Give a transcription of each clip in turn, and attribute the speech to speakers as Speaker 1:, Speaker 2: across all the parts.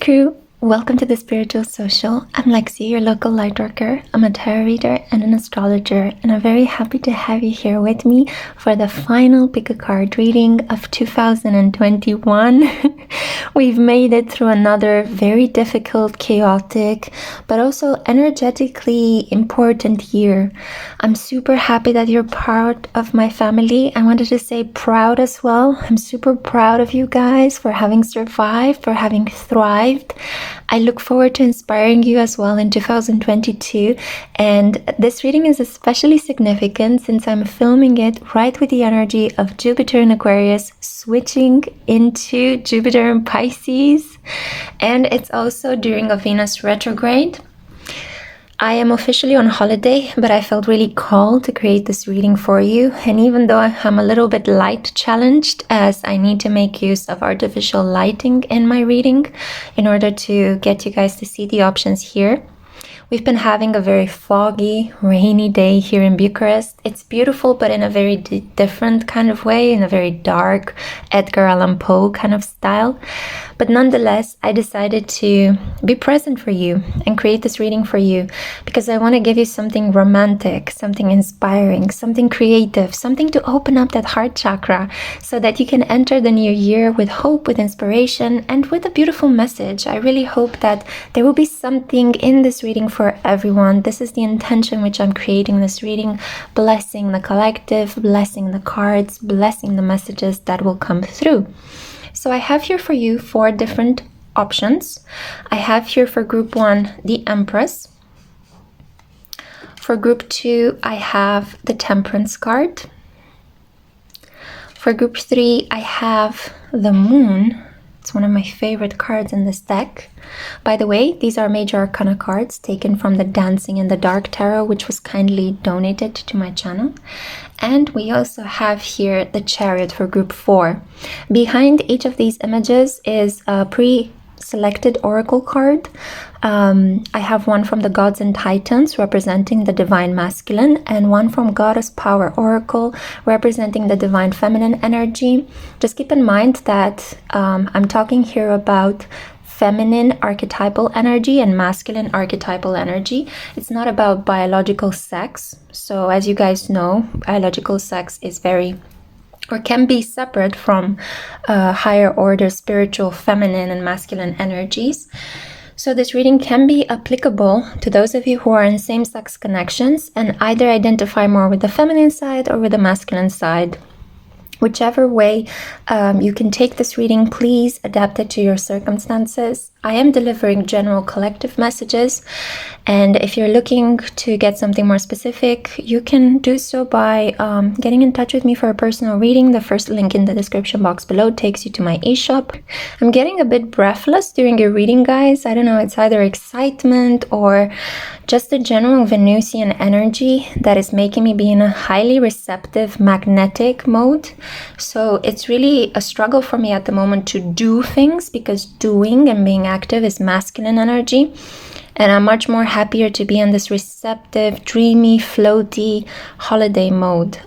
Speaker 1: Crew, welcome to the Spiritual Social. I'm Lexi, your local lightworker. I'm a tarot reader and an astrologer, and I'm very happy to have you here with me for the final PickACard reading of 2021. We've made it through another very difficult, chaotic, but also energetically important year. I'm super happy that you're part of my family. I wanted to say proud as well. I'm super proud of you guys for having survived, for having thrived. I look forward to inspiring you as well in 2022, and this reading is especially significant since I'm filming it right with the energy of Jupiter in Aquarius switching into Jupiter in Pisces, and it's also during a Venus retrograde. I am officially on holiday, but I felt really called to create this reading for you. And even though I'm a little bit light challenged, as I need to make use of artificial lighting in my reading in order to get you guys to see the options here. We've been having a very foggy, rainy day here in Bucharest. It's beautiful, but in a very different kind of way, in a very dark Edgar Allan Poe kind of style. But nonetheless, I decided to be present for you and create this reading for you because I want to give you something romantic, something inspiring, something creative, something to open up that heart chakra so that you can enter the new year with hope, with inspiration, and with a beautiful message. I really hope that there will be something in this reading for everyone. This is the intention which I'm creating this reading, blessing the collective, blessing the cards, blessing the messages that will come through. So I have here for you 4 different options. I have here for group 1, the Empress. For group 2, I have the Temperance card. For group 3, I have the Moon. It's one of my favorite cards in this deck. By the way, these are Major Arcana cards taken from the Dancing in the Dark Tarot, which was kindly donated to my channel. And we also have here the Chariot for group 4. Behind each of these images is a pre-selected oracle card. I have one from the Gods and Titans representing the Divine Masculine, and one from Goddess Power Oracle representing the Divine Feminine energy. Just keep in mind that I'm talking here about feminine archetypal energy and masculine archetypal energy. It's not about biological sex. So as you guys know, biological sex is very or can be separate from higher order spiritual feminine and masculine energies. So this reading can be applicable to those of you who are in same-sex connections and either identify more with the feminine side or with the masculine side. Whichever way you can take this reading, please adapt it to your circumstances. I am delivering general collective messages, and if you're looking to get something more specific, you can do so by getting in touch with me for a personal reading. The first link in the description box below takes you to my eShop. I'm getting a bit breathless during your reading, guys. I don't know, it's either excitement or just a general Venusian energy that is making me be in a highly receptive magnetic mode. So it's really a struggle for me at the moment to do things because doing and being active is masculine energy. And I'm much more happier to be in this receptive, dreamy, floaty holiday mode.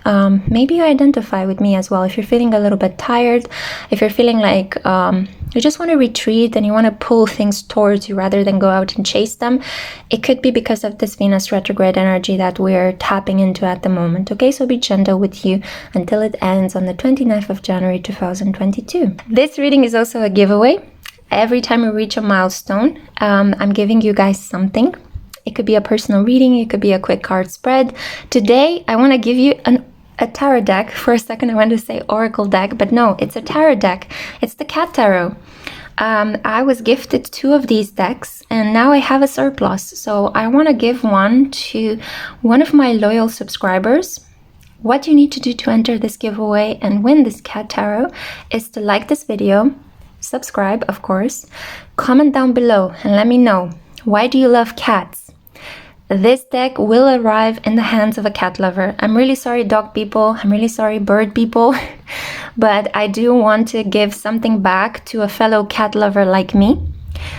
Speaker 1: Maybe you identify with me as well. If you're feeling a little bit tired, if you're feeling like you just want to retreat and you want to pull things towards you rather than go out and chase them, it could be because of this Venus retrograde energy that we're tapping into at the moment. Okay, so be gentle with you until it ends on the 29th of January 2022. This reading is also a giveaway. Every time we reach a milestone, I'm giving you guys something. It could be a personal reading, it could be a quick card spread. Today, I want to give you a tarot deck. For a second, I wanted to say oracle deck, but no, it's a tarot deck. It's the Cat Tarot. I was gifted 2 of these decks, and now I have a surplus. So I want to give one to one of my loyal subscribers. What you need to do to enter this giveaway and win this Cat Tarot is to like this video, subscribe, of course, comment down below and let me know, why do you love cats? This deck will arrive in the hands of a cat lover. I'm really sorry, dog people. I'm really sorry, bird people. But I do want to give something back to a fellow cat lover like me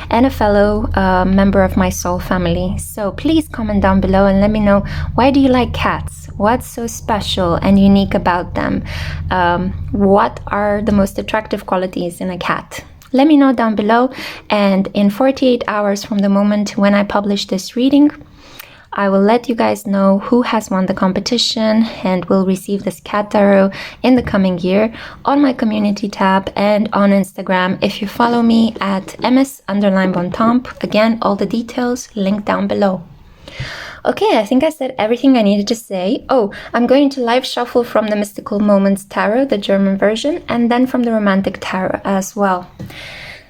Speaker 1: and a fellow member of my soul family. So please comment down below and let me know, why do you like cats? What's so special and unique about them? What are the most attractive qualities in a cat? let me know down below, and in 48 hours from the moment when I publish this reading, I will let you guys know who has won the competition and will receive this cat tarot in the coming year on my community tab and on Instagram if you follow me at ms_bontemps. Again, all the details linked down below. Okay, I think I said everything I needed to say. Oh, I'm going to live shuffle from the Mystical Moments Tarot, the German version, and then from the Romantic Tarot as well.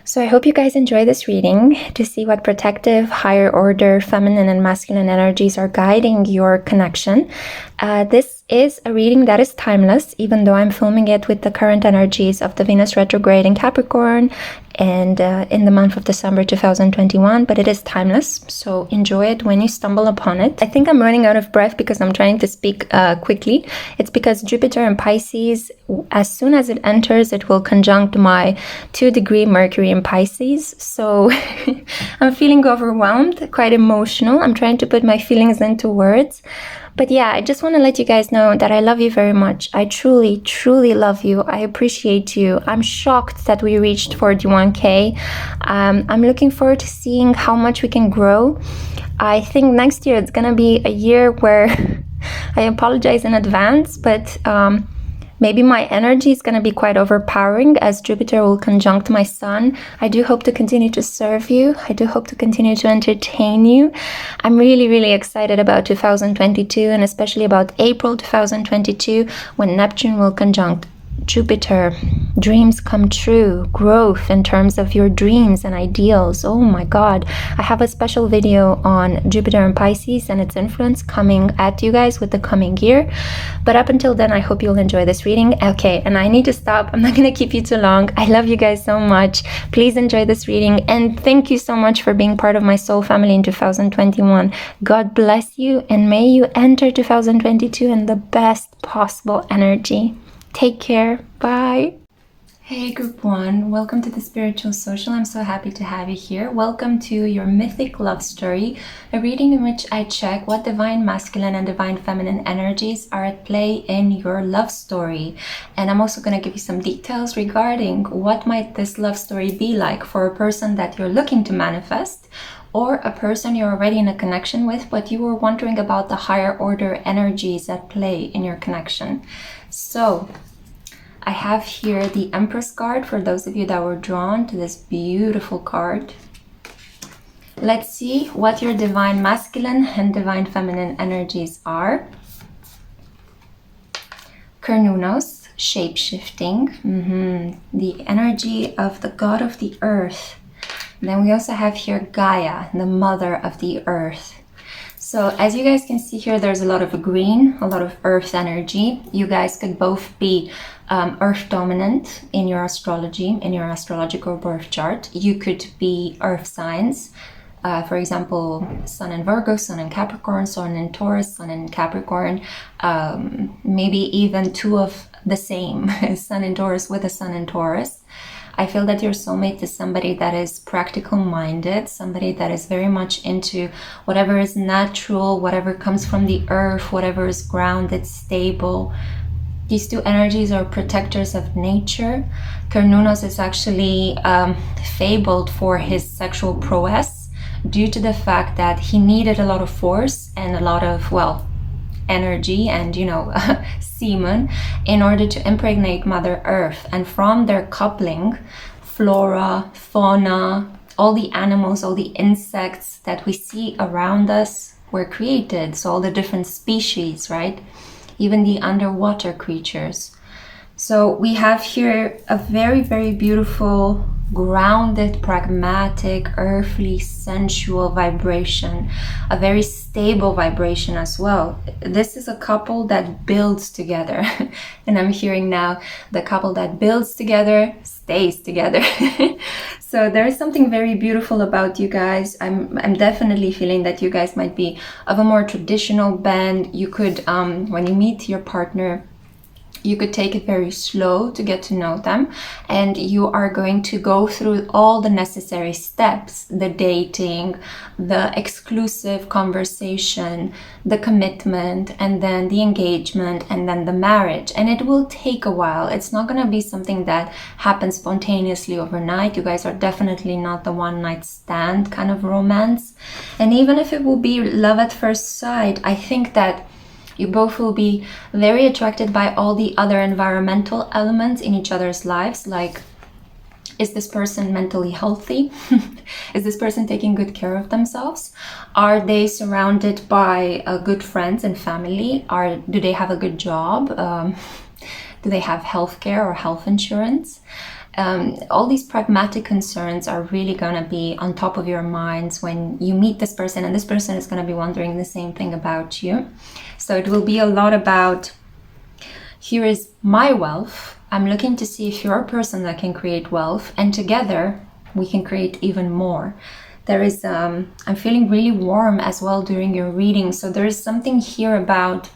Speaker 1: So I hope you guys enjoy this reading to see what protective, higher order, feminine and masculine energies are guiding your connection. This is a reading that is timeless, even though I'm filming it with the current energies of the Venus retrograde in Capricorn and in the month of December 2021, but it is timeless, so enjoy it when you stumble upon it. I think I'm running out of breath because I'm trying to speak quickly. It's because Jupiter in Pisces, as soon as it enters, it will conjunct my 2-degree Mercury in Pisces, so I'm feeling overwhelmed, quite emotional. I'm trying to put my feelings into words. But yeah, I just want to let you guys know that I love you very much. I truly, truly love you. I appreciate you. I'm shocked that we reached 41K. I'm looking forward to seeing how much we can grow. I think next year it's going to be a year where I apologize in advance, but maybe my energy is going to be quite overpowering as Jupiter will conjunct my Sun. I do hope to continue to serve you. I do hope to continue to entertain you. I'm really, really excited about 2022 and especially about April 2022 when Neptune will conjunct Jupiter. Dreams come true, growth in terms of your dreams and ideals. Oh my God. I have a special video on Jupiter and Pisces and its influence coming at you guys with the coming year. But up until then, I hope you'll enjoy this reading. Okay, and I need to stop. I'm not going to keep you too long. I love you guys so much. Please enjoy this reading. And thank you so much for being part of my soul family in 2021. God bless you and may you enter 2022 in the best possible energy. Take care. Bye. Hey group 1, welcome to the Spiritual Social. I'm so happy to have you here. Welcome to your Mythic love story, a reading in which I check what divine masculine and divine feminine energies are at play in your love story. And I'm also going to give you some details regarding what might this love story be like for a person that you're looking to manifest, or a person you're already in a connection with, but you were wondering about the higher order energies at play in your connection. So I have here the Empress card for those of you that were drawn to this beautiful card. Let's see what your divine masculine and divine feminine energies are. Kernunos, shape-shifting, the energy of the god of the earth. And then we also have here Gaia, the mother of the earth. So as you guys can see here, there's a lot of green, a lot of earth energy. You guys could both be earth dominant in your astrology, in your astrological birth chart. You could be earth signs. For example, Sun in Virgo, Sun in Capricorn, Sun in Taurus, Sun in Capricorn. Maybe even two of the same, Sun in Taurus with a Sun in Taurus. I feel that your soulmate is somebody that is practical minded, somebody that is very much into whatever is natural, whatever comes from the earth, whatever is grounded, stable. These two energies are protectors of nature. Kernunos is actually fabled for his sexual prowess due to the fact that he needed a lot of force and a lot of, well, energy and, you know, semen in order to impregnate Mother Earth. And from their coupling, flora, fauna, all the animals, all the insects that we see around us were created. So all the different species, right? Even the underwater creatures. So we have here a very, very beautiful, grounded, pragmatic, earthly, sensual vibration, a very stable vibration as well. This is a couple that builds together. And I'm hearing now the couple that builds together stays together. So there is something very beautiful about you guys. I'm definitely feeling that you guys might be of a more traditional bend. You could, when you meet your partner, You could take it very slow to get to know them, and you are going to go through all the necessary steps, the dating, the exclusive conversation, the commitment, and then the engagement, and then the marriage. And it will take a while. It's not going to be something that happens spontaneously overnight. You guys are definitely not the one night stand kind of romance. And even if it will be love at first sight, I think that you both will be very attracted by all the other environmental elements in each other's lives. Like, is this person mentally healthy? Is this person taking good care of themselves? Are they surrounded by good friends and family? Do they have a good job? Do they have healthcare or health insurance? All these pragmatic concerns are really going to be on top of your minds when you meet this person, and this person is going to be wondering the same thing about you. So it will be a lot about, here is my wealth. I'm looking to see if you're a person that can create wealth, and together we can create even more. There is, I'm feeling really warm as well during your reading. So there is something here about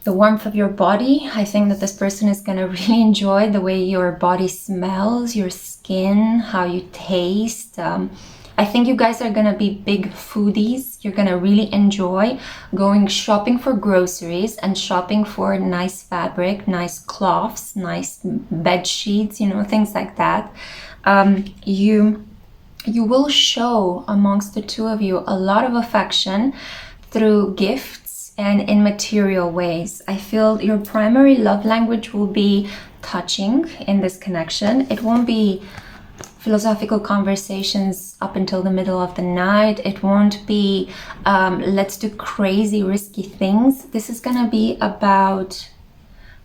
Speaker 1: the warmth of your body. I think that this person is going to really enjoy the way your body smells, your skin, how you taste. I think you guys are going to be big foodies. You're going to really enjoy going shopping for groceries and shopping for nice fabric, nice cloths, nice bed sheets, you know, things like that. You will show amongst the two of you a lot of affection through gifts and in material ways. I feel your primary love language will be touching in this connection. It won't be philosophical conversations up until the middle of the night. It won't be let's do crazy risky things. This is gonna be about,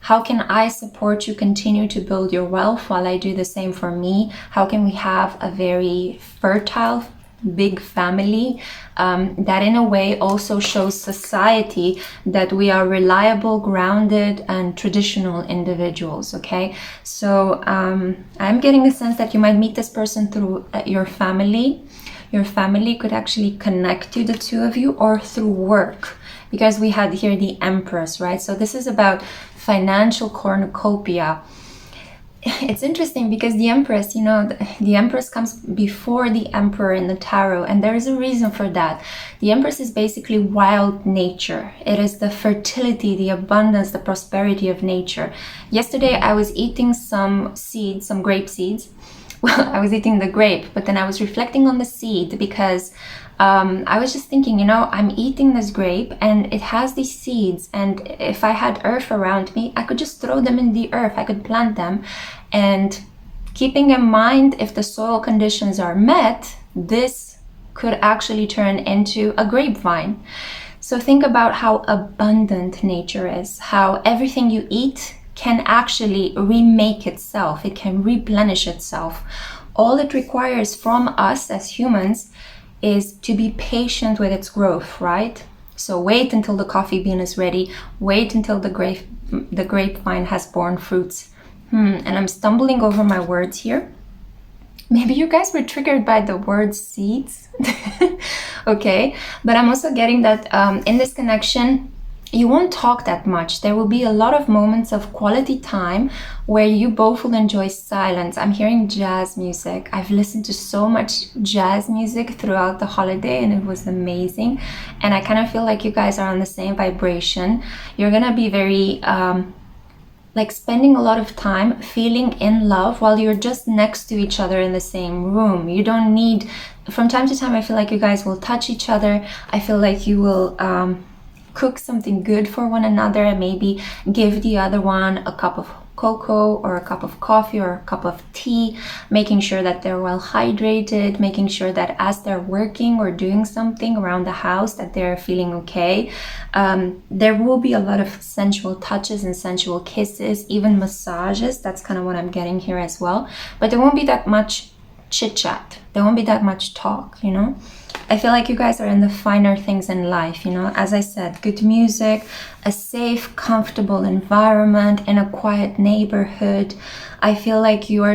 Speaker 1: how can I support you continue to build your wealth while I do the same for me? How can we have a very fertile, big family that in a way also shows society that we are reliable, grounded, and traditional individuals, okay? So I'm getting a sense that you might meet this person through your family. Your family could actually connect you, the two of you, or through work, because we had here the Empress, right? So this is about financial cornucopia. It's interesting because the Empress, you know, the Empress comes before the Emperor in the tarot, and there is a reason for that. The Empress is basically wild nature. It is the fertility, the abundance, the prosperity of nature. Yesterday I was eating some seeds, some grape seeds. Well, I was eating the grape, but then I was reflecting on the seed because I was just thinking, you know, I'm eating this grape and it has these seeds, and if I had earth around me, I could just throw them in the earth. I could plant them, and keeping in mind if the soil conditions are met, this could actually turn into a grapevine. So think about how abundant nature is, how everything you eat can actually remake itself. It can replenish itself. All it requires from us as humans is to be patient with its growth, right? So wait until the coffee bean is ready. Wait until the grapevine has borne fruits. And I'm stumbling over my words here. Maybe you guys were triggered by the word seeds. Okay, but I'm also getting that in this connection, you won't talk that much. There will be a lot of moments of quality time where you both will enjoy silence. I'm hearing jazz music. I've listened to so much jazz music throughout the holiday and it was amazing. And I kind of feel like you guys are on the same vibration. You're gonna be very like spending a lot of time feeling in love while you're just next to each other in the same room. You don't need, from time to time, I feel like you guys will touch each other. I feel like you will cook something good for one another and maybe give the other one a cup of cocoa or a cup of coffee or a cup of tea, making sure that they're well hydrated, making sure that as they're working or doing something around the house that they're feeling okay. There will be a lot of sensual touches and sensual kisses, even massages. That's kind of what I'm getting here as well. But there won't be that much chit chat. There won't be that much talk, you know? I feel like you guys are in the finer things in life, you know, as I said, good music, a safe, comfortable environment in a quiet neighborhood. I feel like you're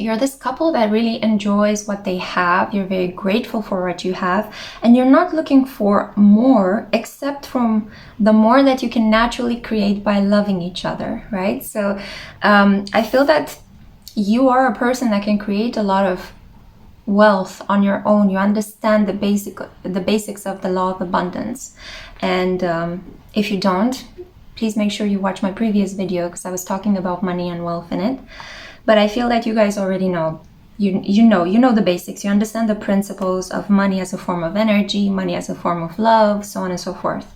Speaker 1: you're this couple that really enjoys what they have. You're very grateful for what you have, and you're not looking for more except from the more that you can naturally create by loving each other, right? So I feel that you are a person that can create a lot of wealth on your own. You understand the basics of the law of abundance, and if you don't, please make sure you watch my previous video, because I was talking about money and wealth in it. But I feel that you guys already know. You know the basics. You understand the principles of money as a form of energy, money as a form of love, so on and so forth.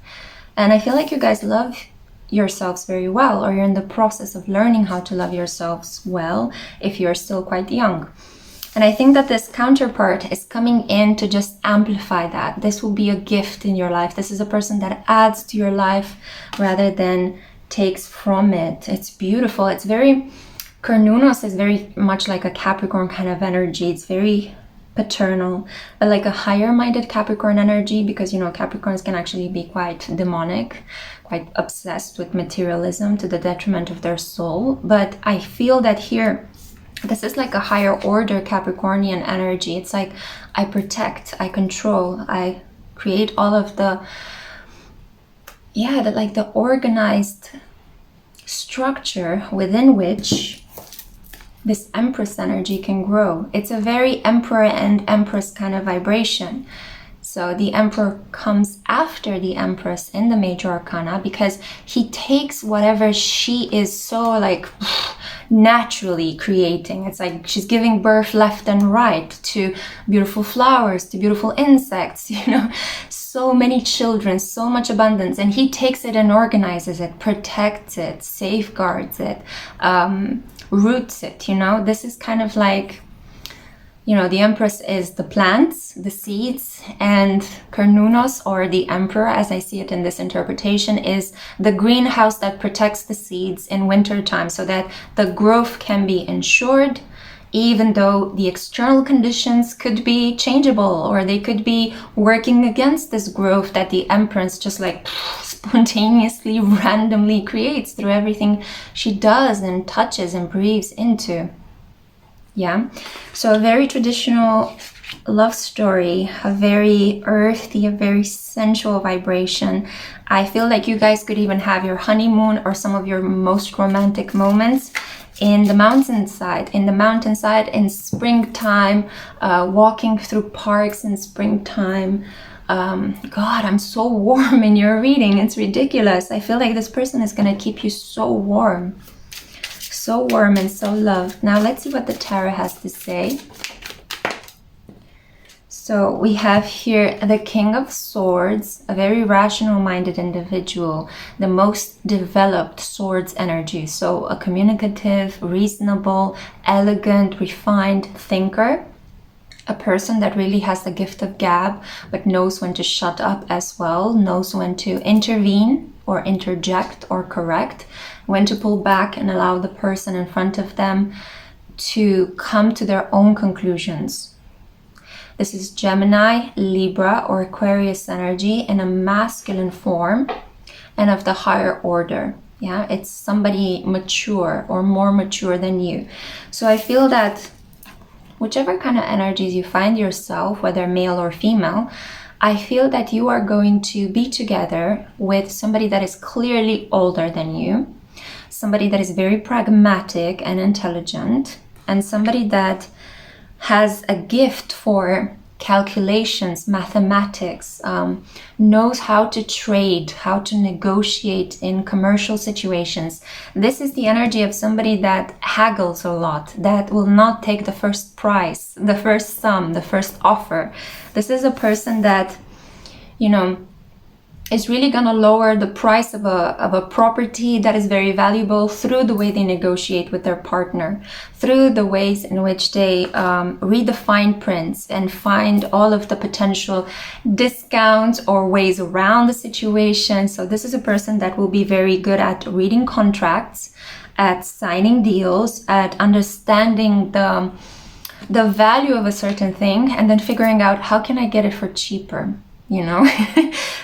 Speaker 1: And I feel like you guys love yourselves very well, or you're in the process of learning how to love yourselves well if you're still quite young. And I think that this counterpart is coming in to just amplify that. This will be a gift in your life. This is a person that adds to your life rather than takes from it. It's beautiful. It's very... Carnunos is very much like a Capricorn kind of energy. It's very paternal, like a higher-minded Capricorn energy, because, you know, Capricorns can actually be quite demonic, quite obsessed with materialism to the detriment of their soul. But I feel that here, this is like a higher order Capricornian energy. It's like, I protect, I control, I create all of the, the organized structure within which this Empress energy can grow. It's a very Emperor and Empress kind of vibration. So the Emperor comes after the Empress in the major arcana, because he takes whatever she is so like naturally creating. It's like she's giving birth left and right to beautiful flowers, to beautiful insects, you know, so many children, so much abundance, and he takes it and organizes it, protects it, safeguards it, roots it, you know. This is kind of like, you know, the Empress is the plants, the seeds, and Carnunos, or the Emperor, as I see it in this interpretation, is the greenhouse that protects the seeds in winter time so that the growth can be ensured, even though the external conditions could be changeable, or they could be working against this growth that the Empress just like spontaneously, randomly creates through everything she does and touches and breathes into. Yeah, so a very traditional love story, a very earthy, a very sensual vibration. I feel like you guys could even have your honeymoon or some of your most romantic moments in the mountainside, in springtime, walking through parks in springtime. God, I'm so warm in your reading. It's ridiculous. I feel like this person is going to keep you so warm. So warm and so loved. Now let's see what the tarot has to say. So we have here the King of Swords, a very rational-minded individual, the most developed swords energy. So a communicative, reasonable, elegant, refined thinker. A person that really has the gift of gab, but knows when to shut up as well, knows when to intervene or interject or correct, when to pull back and allow the person in front of them to come to their own conclusions. This is Gemini, Libra, or Aquarius energy in a masculine form and of the higher order. Yeah, it's somebody mature or more mature than you. So I feel that whichever kind of energies you find yourself, whether male or female, I feel that you are going to be together with somebody that is clearly older than you, somebody that is very pragmatic and intelligent, and somebody that has a gift for calculations, mathematics, knows how to trade, how to negotiate in commercial situations. This is the energy of somebody that haggles a lot, that will not take the first price, the first sum, the first offer. This is a person that, you know, is really going to lower the price of a property that is very valuable through the way they negotiate with their partner, through the ways in which they read the fine prints and find all of the potential discounts or ways around the situation. So this is a person that will be very good at reading contracts, at signing deals, at understanding the value of a certain thing, and then figuring out how can I get it for cheaper. you know.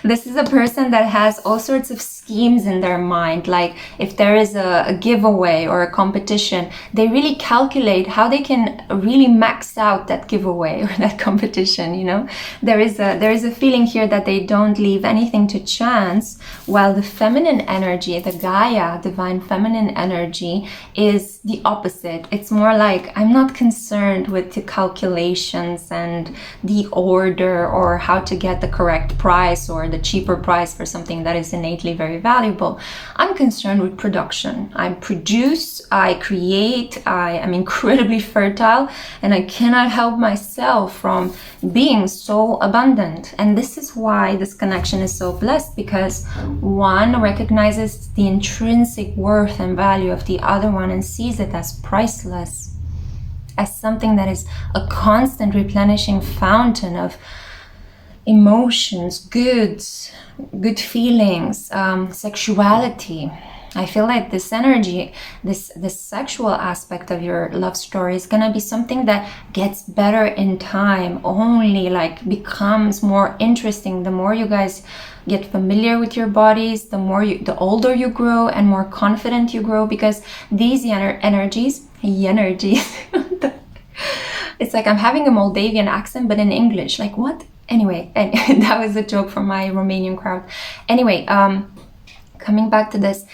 Speaker 1: This is a person that has all sorts of schemes in their mind. Like if there is a giveaway or a competition, they really calculate how they can really max out that giveaway or that competition, you know. There is a feeling here that they don't leave anything to chance, while the feminine energy, the Gaia, divine feminine energy, is the opposite. It's more like, I'm not concerned with the calculations and the order or how to get the correct price or the cheaper price for something that is innately very valuable. I'm concerned with production. I produce, I create, I am incredibly fertile, and I cannot help myself from being so abundant. And this is why this connection is so blessed, because one recognizes the intrinsic worth and value of the other one and sees it as priceless, as something that is a constant replenishing fountain of emotions, good feelings, sexuality. I feel like this energy, this sexual aspect of your love story is gonna be something that gets better in time, only like becomes more interesting the more you guys get familiar with your bodies, the older you grow and more confident you grow, because these energies it's like I'm having a Moldavian accent but in English, like what? Anyway, and that was a joke from my Romanian crowd. Anyway, coming back to this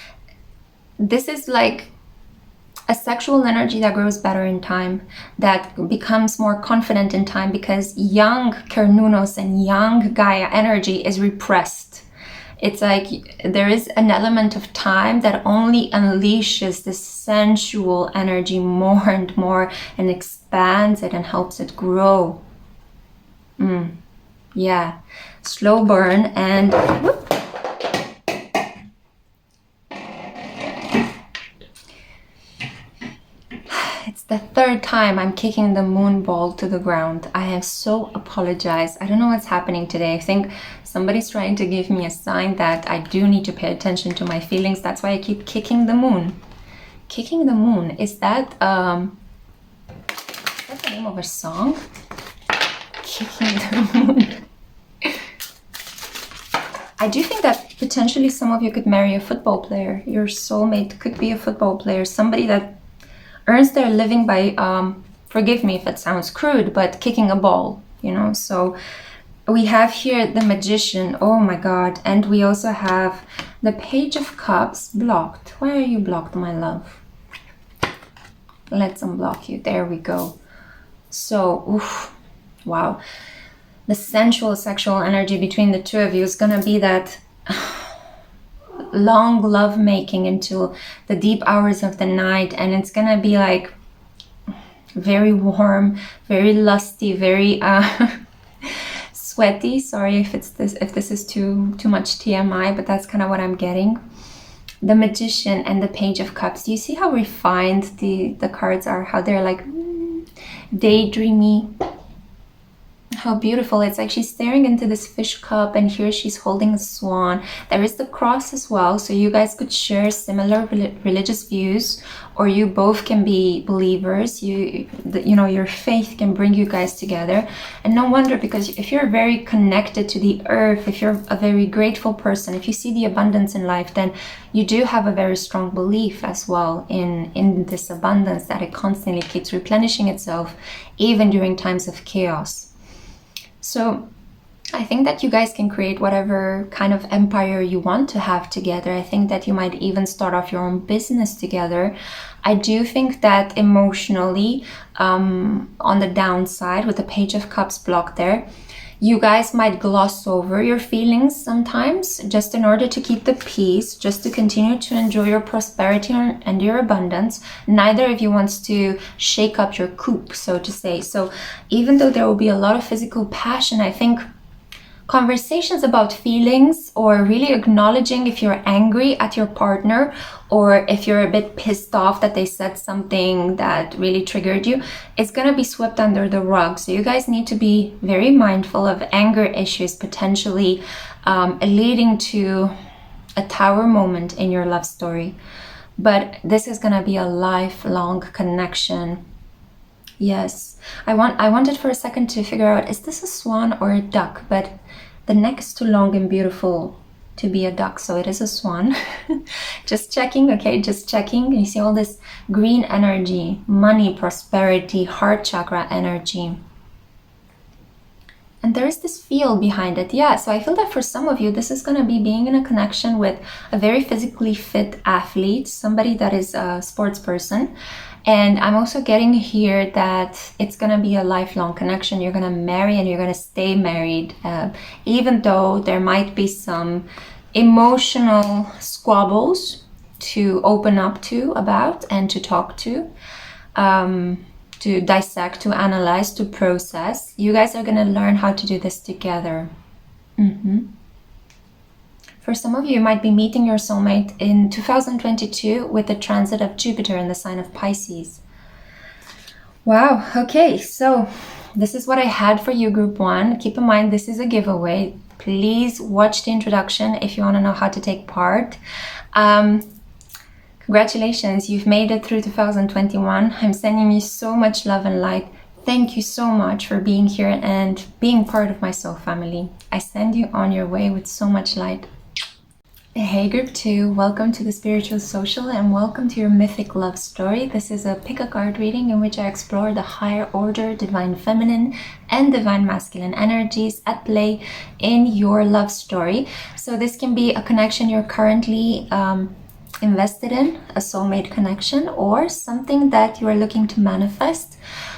Speaker 1: is like a sexual energy that grows better in time, that becomes more confident in time, because young Kernunos and young Gaia energy is repressed. It's like there is an element of time that only unleashes this sensual energy more and more and expands it and helps it grow. Yeah, slow burn. And whoop. It's the third time I'm kicking the moon ball to the ground. I have so apologized. I don't know what's happening today. I think somebody's trying to give me a sign that I do need to pay attention to my feelings. That's why I keep kicking the moon. Kicking the moon, is that the name of a song? Kicking the moon. I do think that potentially some of you could marry a football player. Your soulmate could be a football player, somebody that earns their living by, forgive me if it sounds crude, but kicking a ball, you know. So we have here the Magician, oh my god, and we also have the Page of Cups blocked. Why are you blocked, my love? Let's unblock you. There we go. So, oof, wow. The sensual sexual energy between the two of you is gonna be that long love making into the deep hours of the night, and it's gonna be like very warm, very lusty, very sweaty. Sorry if this is too much TMI, but that's kind of what I'm getting. The Magician and the Page of Cups. Do you see how refined the cards are? How they're like daydreamy. How beautiful. It's like she's staring into this fish cup, and here she's holding a swan. There is the cross as well, so you guys could share similar religious views, or you both can be believers. You know, your faith can bring you guys together. And no wonder, because if you're very connected to the earth, if you're a very grateful person, if you see the abundance in life, then you do have a very strong belief as well in this abundance, that it constantly keeps replenishing itself even during times of chaos. So I think that you guys can create whatever kind of empire you want to have together. I think that you might even start off your own business together. I do think that emotionally, on the downside, with the Page of Cups blocked there, you guys might gloss over your feelings sometimes, just in order to keep the peace, just to continue to enjoy your prosperity and your abundance. Neither of you wants to shake up your coop, so to say. So even though there will be a lot of physical passion, I think conversations about feelings, or really acknowledging if you're angry at your partner, or if you're a bit pissed off that they said something that really triggered you, it's gonna be swept under the rug. So you guys need to be very mindful of anger issues potentially leading to a tower moment in your love story. But this is gonna be a lifelong connection. Yes, I wanted for a second to figure out, is this a swan or a duck? But The neck is too long and beautiful to be a duck, so it is a swan. Just checking, okay, just checking. You see all this green energy, money, prosperity, heart chakra energy. And there is this feel behind it. Yeah, so I feel that for some of you, this is going to be being in a connection with a very physically fit athlete, somebody that is a sports person. And I'm also getting here that it's going to be a lifelong connection. You're going to marry and you're going to stay married, even though there might be some emotional squabbles to open up to about and to talk to dissect, to analyze, to process. You guys are going to learn how to do this together. For some of you, you might be meeting your soulmate in 2022 with the transit of Jupiter in the sign of Pisces. Wow, okay, so this is what I had for you, group 1. Keep in mind, this is a giveaway. Please watch the introduction if you want to know how to take part. Congratulations, you've made it through 2021. I'm sending you so much love and light. Thank you so much for being here and being part of my soul family. I send you on your way with so much light. Hey group 2, welcome to the Spiritual Social and welcome to your Mythic love story. This is a PickACard reading in which I explore the higher order, divine feminine and divine masculine energies at play in your love story. So this can be a connection you're currently invested in, a soulmate connection, or something that you are looking to manifest.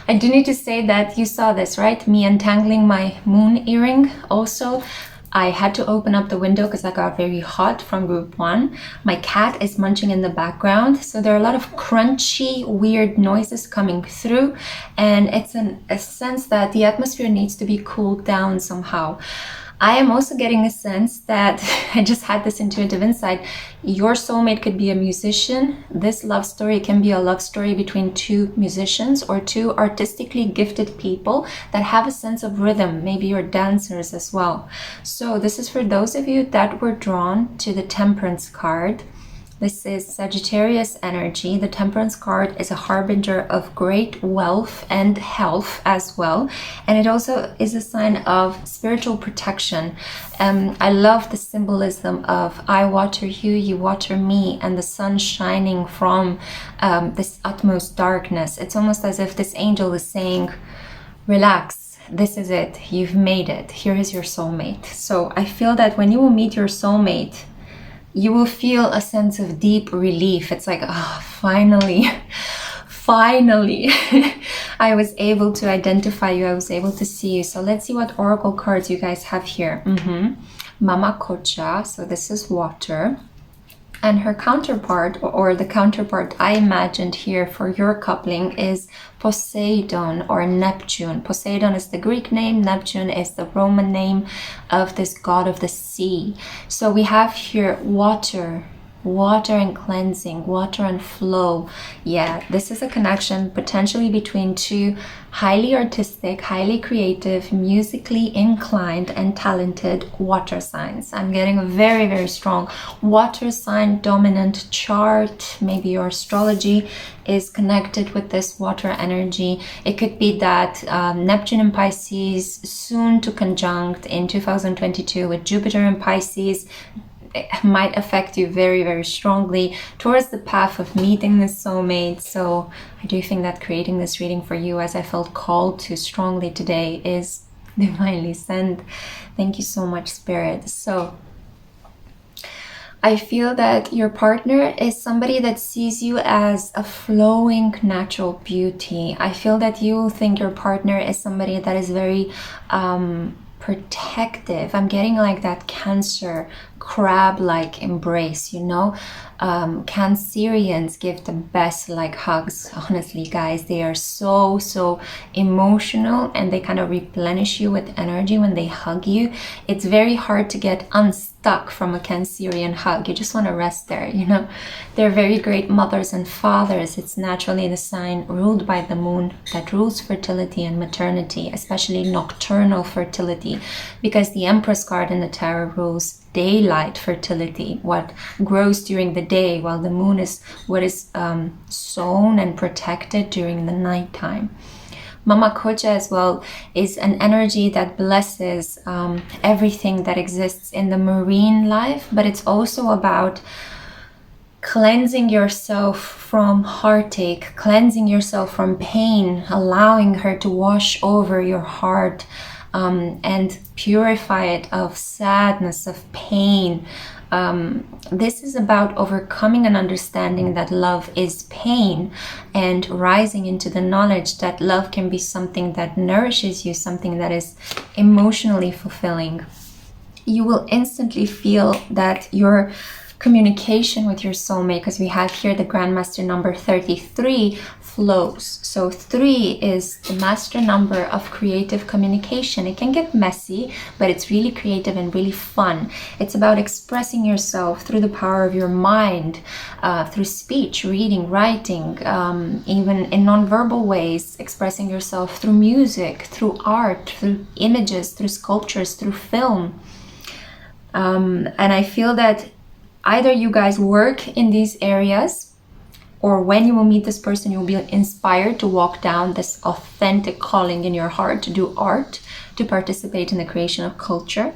Speaker 1: I do need to say that you saw this, right? Me untangling my moon earring. Also, I had to open up the window because I got very hot from group 1. My cat is munching in the background, so there are a lot of crunchy, weird noises coming through, and it's a sense that the atmosphere needs to be cooled down somehow. I am also getting a sense that I just had this intuitive insight. Your soulmate could be a musician. This love story can be a love story between 2 musicians or 2 artistically gifted people that have a sense of rhythm. Maybe you're dancers as well. So this is for those of you that were drawn to the Temperance card. This is Sagittarius energy. The Temperance card is a harbinger of great wealth and health as well. And it also is a sign of spiritual protection. I love the symbolism of I water you, you water me, and the sun shining from this utmost darkness. It's almost as if this angel is saying, relax. This is it. You've made it. Here is your soulmate. So I feel that when you will meet your soulmate, you will feel a sense of deep relief. It's like, oh, finally, I was able to identify you. I was able to see you. So let's see what oracle cards you guys have here. Mama Kocha. So this is water. And her counterpart, or the counterpart I imagined here for your coupling, is Poseidon or Neptune. Poseidon is the Greek name, Neptune is the Roman name of this god of the sea. So we have here water and cleansing, water and flow. Yeah, this is a connection potentially between 2 highly artistic, highly creative, musically inclined and talented water signs. I'm getting a very, very strong water sign dominant chart. Maybe your astrology is connected with this water energy. It could be that Neptune in Pisces soon to conjunct in 2022 with Jupiter in Pisces. It might affect you very, very strongly towards the path of meeting this soulmate. So I do think that creating this reading for you, as I felt called to strongly today, is divinely sent. Thank you so much, Spirit. So I feel that your partner is somebody that sees you as a flowing natural beauty. I feel that you think your partner is somebody that is very protective. I'm getting like that Cancer crab-like embrace, you know. Cancerians give the best like hugs. Honestly, guys, they are so emotional and they kind of replenish you with energy when they hug you. It's very hard to get unstuck from a Cancerian hug. You just want to rest there, you know. They're very great mothers and fathers. It's naturally the sign ruled by the moon that rules fertility and maternity, especially nocturnal fertility, because the Empress card in the tarot rules daylight fertility, what grows during the day, while the moon is what is sown and protected during the nighttime. Mama Kocha as well is an energy that blesses everything that exists in the marine life, but it's also about cleansing yourself from heartache, cleansing yourself from pain, allowing her to wash over your heart and purify it of sadness, of pain. This is about overcoming an understanding that love is pain and rising into the knowledge that love can be something that nourishes you, something that is emotionally fulfilling. You will instantly feel that your communication with your soulmate, because we have here the Grandmaster number 33, flows. So 3 is the master number of creative communication. It can get messy, but it's really creative and really fun. It's about expressing yourself through the power of your mind, through speech, reading, writing, even in nonverbal ways, expressing yourself through music, through art, through images, through sculptures, through film. And I feel that either you guys work in these areas, or when you will meet this person, you'll be inspired to walk down this authentic calling in your heart to do art, to participate in the creation of culture.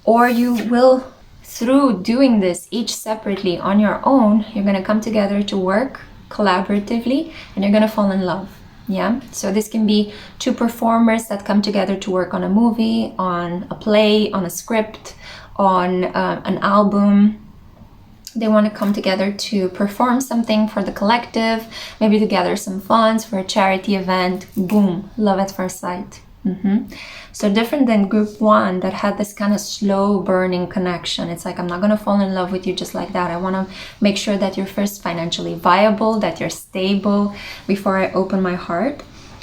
Speaker 1: Or you will, through doing this each separately on your own, you're going to come together to work collaboratively and you're going to fall in love. Yeah, so this can be 2 performers that come together to work on a movie, on a play, on a script, on an album. They want to come together to perform something for the collective, maybe to gather some funds for a charity event. Boom, love at first sight. So different than group 1 that had this kind of slow burning connection. It's like, I'm not going to fall in love with you just like that. I want to make sure that you're first financially viable, that you're stable before I open my heart.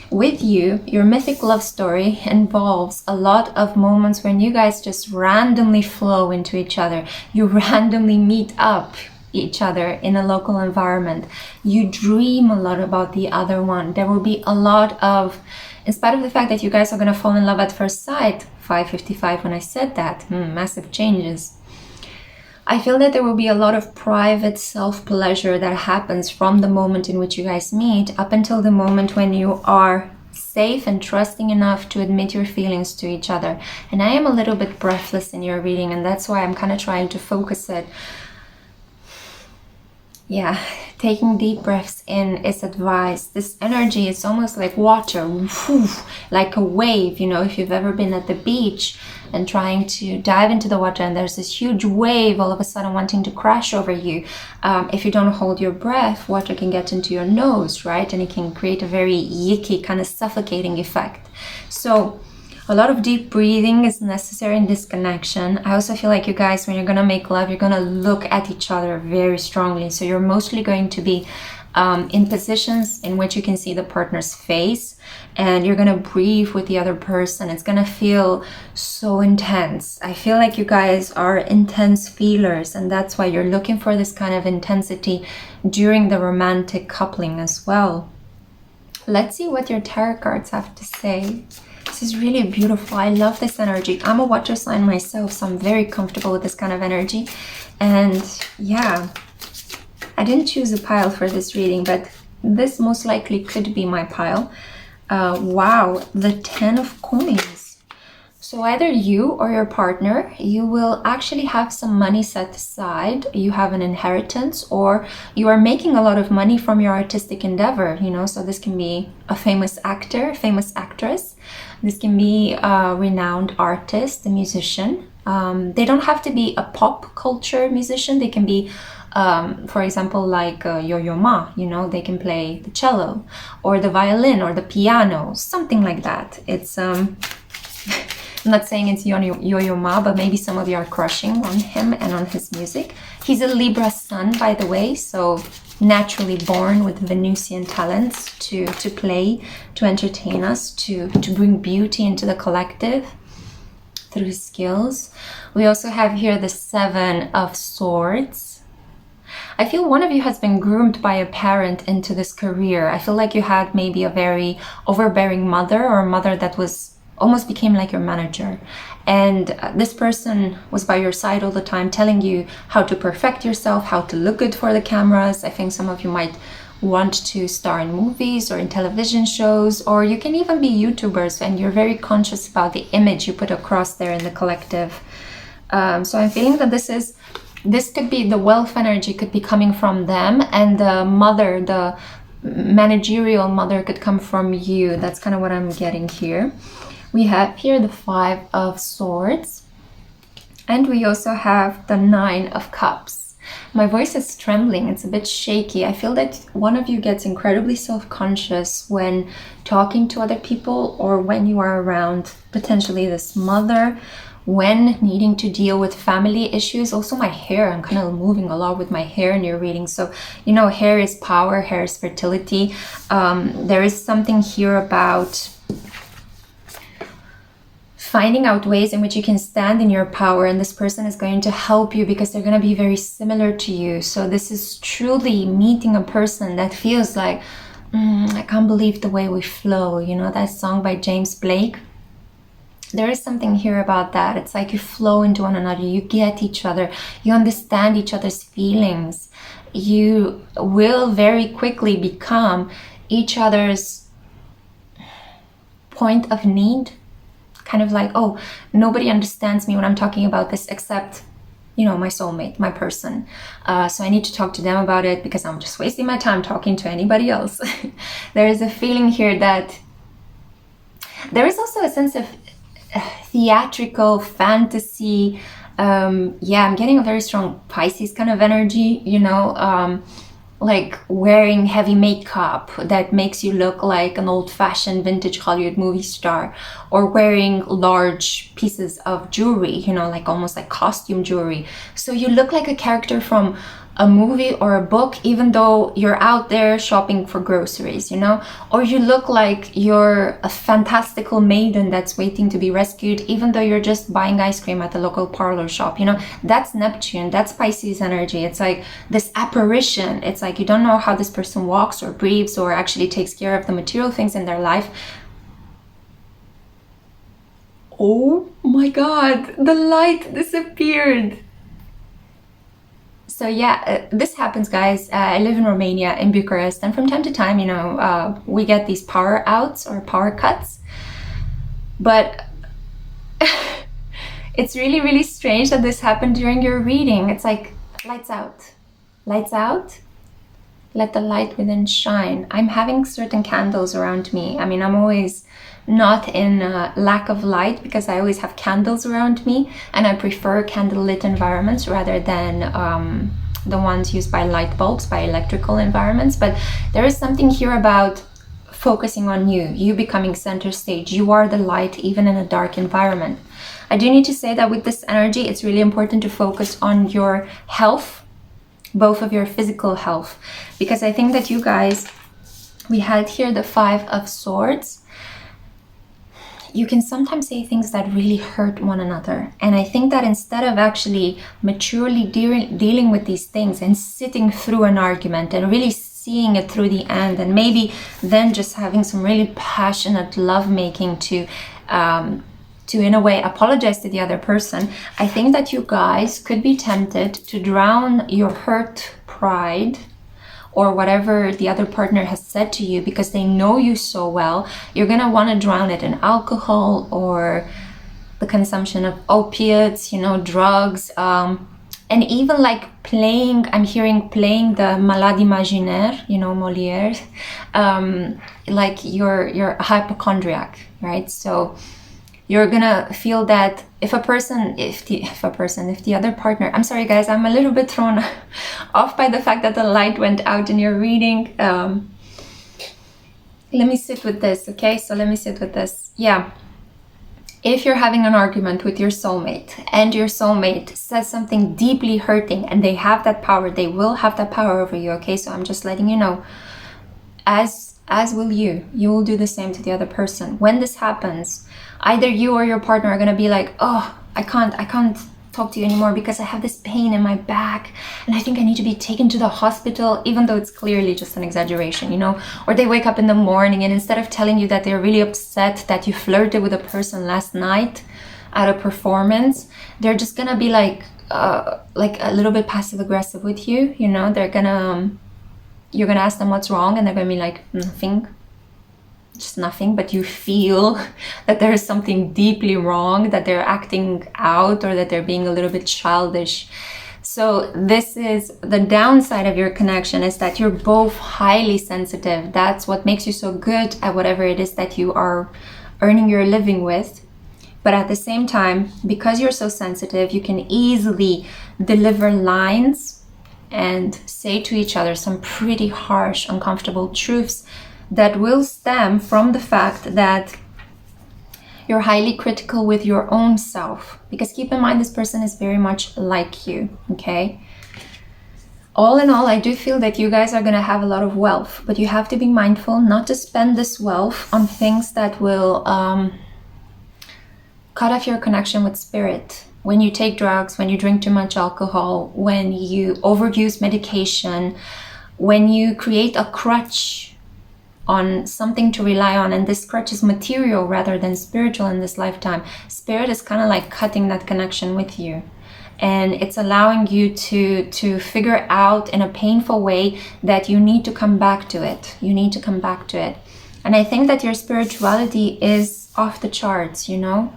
Speaker 1: With you, your mythic love story involves a lot of moments when you guys just randomly flow into each other. You randomly meet up each other in a local environment. You dream a lot about the other one. There will be a lot of, in spite of the fact that you guys are going to fall in love at first sight, 555 when I said that, massive changes. I feel that there will be a lot of private self-pleasure that happens from the moment in which you guys meet up until the moment when you are safe and trusting enough to admit your feelings to each other. And I am a little bit breathless in your reading, and that's why I'm kind of trying to focus it. Yeah, taking deep breaths in is advised. This energy is almost like water, like a wave. You know, if you've ever been at the beach and trying to dive into the water and there's this huge wave all of a sudden wanting to crash over you. If you don't hold your breath, water can get into your nose, right? And it can create a very yicky, kind of suffocating effect. So a lot of deep breathing is necessary in this connection. I also feel like you guys, when you're going to make love, you're going to look at each other very strongly. So you're mostly going to be in positions in which you can see the partner's face, and you're going to breathe with the other person. It's going to feel so intense. I feel like you guys are intense feelers, and that's why you're looking for this kind of intensity during the romantic coupling as well. Let's see what your tarot cards have to say. This is really beautiful. I love this energy. I'm a water sign myself, so I'm very comfortable with this kind of energy. And yeah, I didn't choose a pile for this reading, but this most likely could be my pile. Wow, the 10 of coins. So either you or your partner, you will actually have some money set aside. You have an inheritance, or you are making a lot of money from your artistic endeavor, you know. So this can be a famous actor, famous actress. This can be a renowned artist, a musician. They don't have to be a pop culture musician. They can be, for example, like Yo-Yo Ma, you know, they can play the cello or the violin or the piano, something like that. It's, I'm not saying it's Yo-Yo Ma, but maybe some of you are crushing on him and on his music. He's a Libra Sun, by the way, so naturally born with Venusian talents to play, to entertain us, to bring beauty into the collective through his skills. We also have here the 7 of Swords. I feel one of you has been groomed by a parent into this career. I feel like you had maybe a very overbearing mother, or a mother that was almost became like your manager, and this person was by your side all the time, telling you how to perfect yourself, how to look good for the cameras. I think some of you might want to star in movies or in television shows, or you can even be YouTubers and you're very conscious about the image you put across there in the collective. So I'm feeling that this could be the wealth energy could be coming from them, and the mother, the managerial mother, could come from you. That's kind of what I'm getting here. We have here the 5 of Swords, and we also have the 9 of Cups. My voice is trembling, it's a bit shaky. I feel that one of you gets incredibly self-conscious when talking to other people, or when you are around potentially this mother, when needing to deal with family issues. Also my hair, I'm kind of moving a lot with my hair in your reading. So, you know, hair is power, hair is fertility. There is something here about finding out ways in which you can stand in your power, and this person is going to help you because they're going to be very similar to you. So this is truly meeting a person that feels like, I can't believe the way we flow. You know, that song by James Blake? There is something here about that. It's like you flow into one another, you get each other, you understand each other's feelings. You will very quickly become each other's point of need. Kind of like, oh, nobody understands me when I'm talking about this except, you know, my soulmate, my person. So I need to talk to them about it because I'm just wasting my time talking to anybody else. There is a feeling here that there is also a sense of theatrical fantasy. Yeah, I'm getting a very strong Pisces kind of energy, you know, like wearing heavy makeup that makes you look like an old-fashioned vintage Hollywood movie star, or wearing large pieces of jewelry, you know, like almost like costume jewelry. So you look like a character from a movie or a book, even though you're out there shopping for groceries, you know, or you look like you're a fantastical maiden that's waiting to be rescued, even though you're just buying ice cream at the local parlor shop. You know, that's Neptune, that's Pisces energy. It's like this apparition. It's like you don't know how this person walks or breathes or actually takes care of the material things in their life. Oh my God, the light disappeared. So yeah, this happens, guys. I live in Romania, in Bucharest, and from time to time, you know, we get these power outs or power cuts. But it's really, really strange that this happened during your reading. It's like, lights out. Lights out. Let the light within shine. I'm having certain candles around me. I mean, I'm always not in lack of light because I always have candles around me, and I prefer candlelit environments rather than the ones used by light bulbs, by electrical environments. But there is something here about focusing on you becoming center stage. You are the light even in a dark environment. I do need to say that with this energy, it's really important to focus on your health, both of your physical health, because I think that you guys, we had here the 5 of Swords. You can sometimes say things that really hurt one another. And I think that instead of actually maturely dealing with these things and sitting through an argument and really seeing it through the end, and maybe then just having some really passionate lovemaking to in a way apologize to the other person, I think that you guys could be tempted to drown your hurt pride or whatever the other partner has said to you, because they know you so well. You're gonna want to drown it in alcohol or the consumption of opiates, you know, drugs, and even like playing, I'm hearing playing the malade imaginaire, you know, Molière, like you're a hypochondriac, right? So you're gonna feel that if the other partner, I'm sorry guys, I'm a little bit thrown off by the fact that the light went out in your reading. Let me sit with this, okay? So let me sit with this. Yeah. If you're having an argument with your soulmate and your soulmate says something deeply hurting, and they have that power, they will have that power over you, okay? So I'm just letting you know, as will you will do the same to the other person. When this happens, either you or your partner are going to be like, oh, I can't talk to you anymore because I have this pain in my back and I think I need to be taken to the hospital, even though it's clearly just an exaggeration, you know. Or they wake up in the morning and instead of telling you that they're really upset that you flirted with a person last night at a performance, they're just gonna be like a little bit passive aggressive with you, you know. They're gonna you're gonna ask them what's wrong, and they're gonna be like, nothing, just nothing. But you feel that there is something deeply wrong, that they're acting out, or that they're being a little bit childish. So this is the downside of your connection, is that you're both highly sensitive. That's what makes you so good at whatever it is that you are earning your living with. But at the same time, because you're so sensitive, you can easily deliver lines and say to each other some pretty harsh, uncomfortable truths that will stem from the fact that you're highly critical with your own self. Because keep in mind, this person is very much like you, okay? All in all, I do feel that you guys are going to have a lot of wealth, but you have to be mindful not to spend this wealth on things that will cut off your connection with spirit. When you take drugs, when you drink too much alcohol, when you overuse medication, when you create a crutch on something to rely on, and this crutch is material rather than spiritual in this lifetime, spirit is kind of like cutting that connection with you. And it's allowing you to figure out in a painful way that you need to come back to it. You need to come back to it. And I think that your spirituality is off the charts, you know?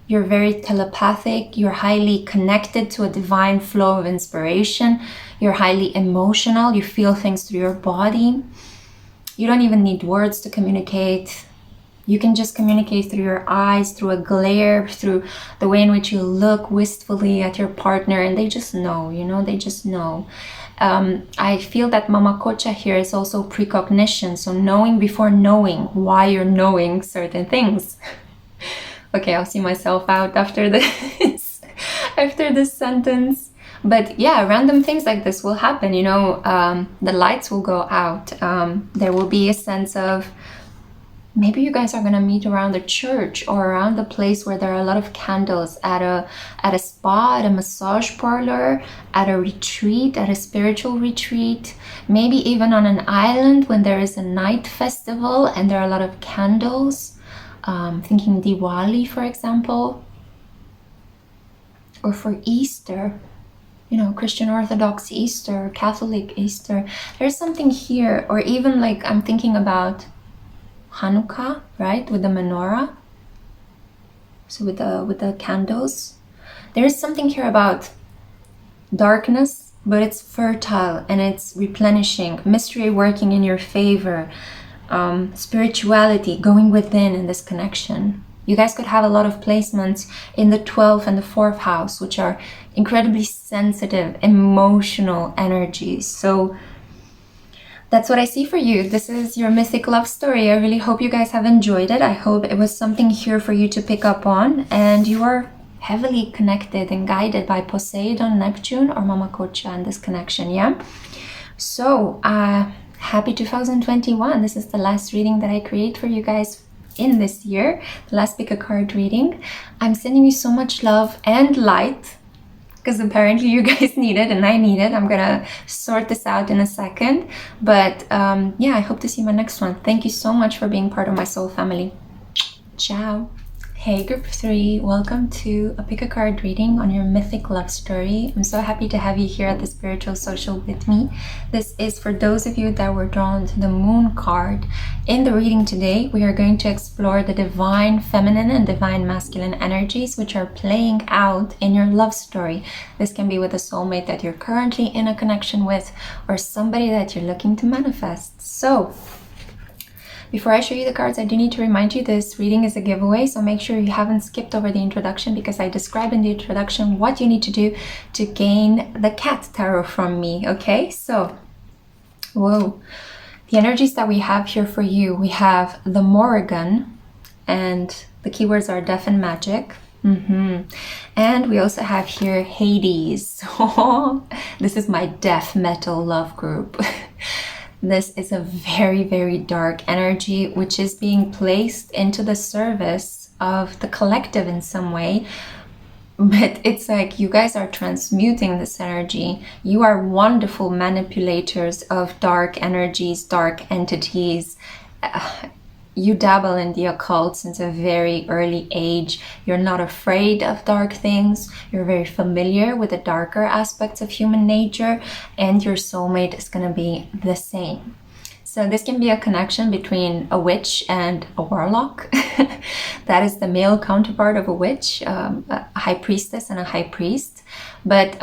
Speaker 1: You're very telepathic. You're highly connected to a divine flow of inspiration. You're highly emotional. You feel things through your body. You don't even need words to communicate. You can just communicate through your eyes, through a glare, through the way in which you look wistfully at your partner, and they just know, you know, they just know. I feel that Mama Kocha here is also precognition, so knowing before knowing why you're knowing certain things. Okay, I'll see myself out after this, after this sentence. But yeah, random things like this will happen, you know, the lights will go out. There will be a sense of, maybe you guys are going to meet around the church or around the place where there are a lot of candles, at a spa, at a massage parlor, at a retreat, at a spiritual retreat, maybe even on an island when there is a night festival and there are a lot of candles. Thinking Diwali, for example, or for Easter. You know, Christian Orthodox Easter, Catholic Easter. There's something here, or even like I'm thinking about Hanukkah, right, with the menorah. So with the candles, there is something here about darkness, but it's fertile and it's replenishing. Mystery working in your favor. Spirituality going within in this connection. You guys could have a lot of placements in the 12th and the 4th house, which are incredibly sensitive, emotional energies. So that's what I see for you. This is your mythic love story. I really hope you guys have enjoyed it. I hope it was something here for you to pick up on, and you are heavily connected and guided by Poseidon, Neptune, or Mama Kocha in this connection, yeah? So, happy 2021. This is the last reading that I create for you guys in this year, the last PickACard reading. I'm sending you so much love and light, because apparently you guys need it and I need it. I'm gonna sort this out in a second, but yeah, I hope to see you in my next one. Thank you so much for being part of my soul family. Ciao. Hey group 3, welcome to a PickACard reading on your mythic love story. I'm so happy to have you here at the Spiritual Social with me. This is for those of you that were drawn to the Moon card. In the reading today, we are going to explore the divine feminine and divine masculine energies which are playing out in your love story. This can be with a soulmate that you're currently in a connection with, or somebody that you're looking to manifest. So, before I show you the cards, I do need to remind you this reading is a giveaway, so make sure you haven't skipped over the introduction, because I describe in the introduction what you need to do to gain the cat tarot from me, okay? So, whoa. The energies that we have here for you, we have the Morrigan, and the keywords are death and magic. And we also have here Hades. This is my death metal love group. This is a very, very dark energy which is being placed into the service of the collective in some way. But it's like you guys are transmuting this energy. You are wonderful manipulators of dark energies, dark entities. you dabble in the occult since a very early age. You're not afraid of dark things. You're very familiar with the darker aspects of human nature, and your soulmate is going to be the same. So this can be a connection between a witch and a warlock. That is the male counterpart of a witch, a high priestess and a high priest. But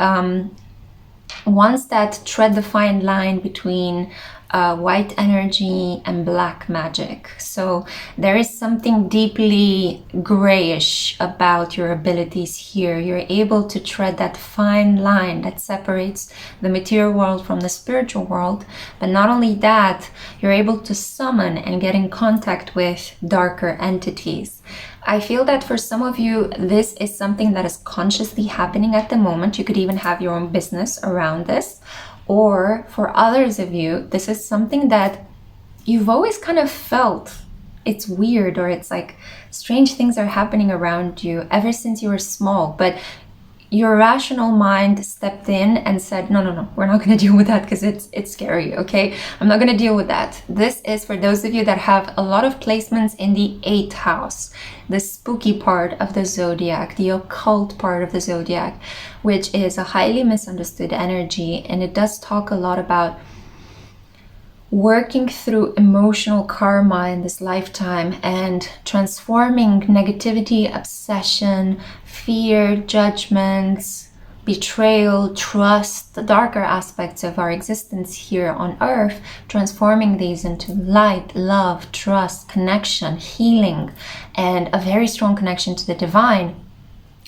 Speaker 1: ones that tread the fine line between white energy and black magic. So there is something deeply grayish about your abilities here. You're able to tread that fine line that separates the material world from the spiritual world. But not only that, you're able to summon and get in contact with darker entities. I feel that for some of you, this is something that is consciously happening at the moment. You could even have your own business around this. Or for others of you, this is something that you've always kind of felt it's weird, or it's like strange things are happening around you ever since you were small. But your rational mind stepped in and said, no, we're not going to deal with that because it's scary, okay? I'm not going to deal with that. This is for those of you that have a lot of placements in the 8th house, the spooky part of the zodiac, the occult part of the zodiac, which is a highly misunderstood energy. And it does talk a lot about working through emotional karma in this lifetime and transforming negativity, obsession, fear, judgments, betrayal, trust, the darker aspects of our existence here on earth, transforming these into light, love, trust, connection, healing, and a very strong connection to the divine.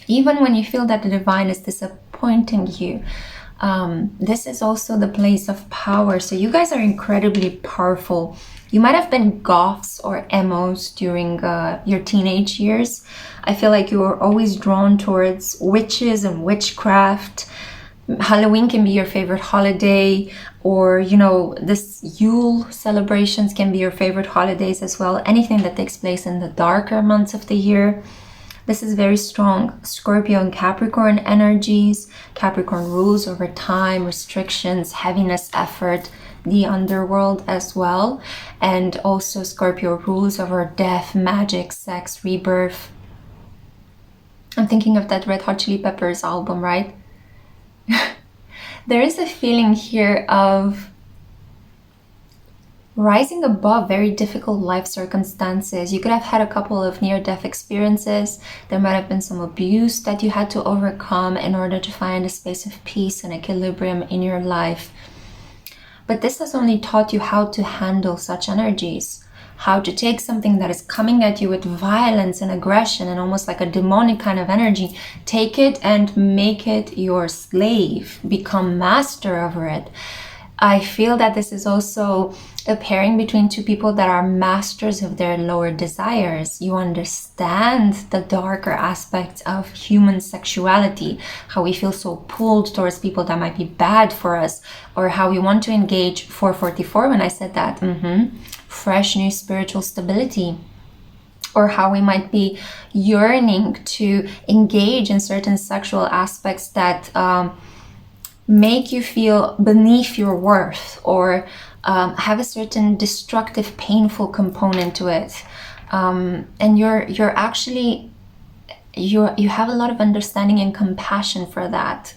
Speaker 1: Even when you feel that the divine is disappointing you, this is also the place of power. So you guys are incredibly powerful. You might have been goths or emos during your teenage years. I feel like you were always drawn towards witches and witchcraft. Halloween can be your favorite holiday, or, you know, this Yule celebrations can be your favorite holidays as well. Anything that takes place in the darker months of the year. This is very strong Scorpio and Capricorn energies. Capricorn rules over time, restrictions, heaviness, effort, the underworld as well. And also Scorpio rules over death, magic, sex, rebirth. I'm thinking of that Red Hot Chili Peppers album, right? There is a feeling here of rising above very difficult life circumstances. You could have had a couple of near-death experiences. There might have been some abuse that you had to overcome in order to find a space of peace and equilibrium in your life. But this has only taught you how to handle such energies, how to take something that is coming at you with violence and aggression and almost like a demonic kind of energy, take it and make it your slave, become master over it. I feel that this is also a pairing between two people that are masters of their lower desires. You understand the darker aspects of human sexuality, how we feel so pulled towards people that might be bad for us, or how we want to engage 444 when I said that, fresh new spiritual stability, or how we might be yearning to engage in certain sexual aspects that make you feel beneath your worth, or have a certain destructive, painful component to it, and you're actually you have a lot of understanding and compassion for that.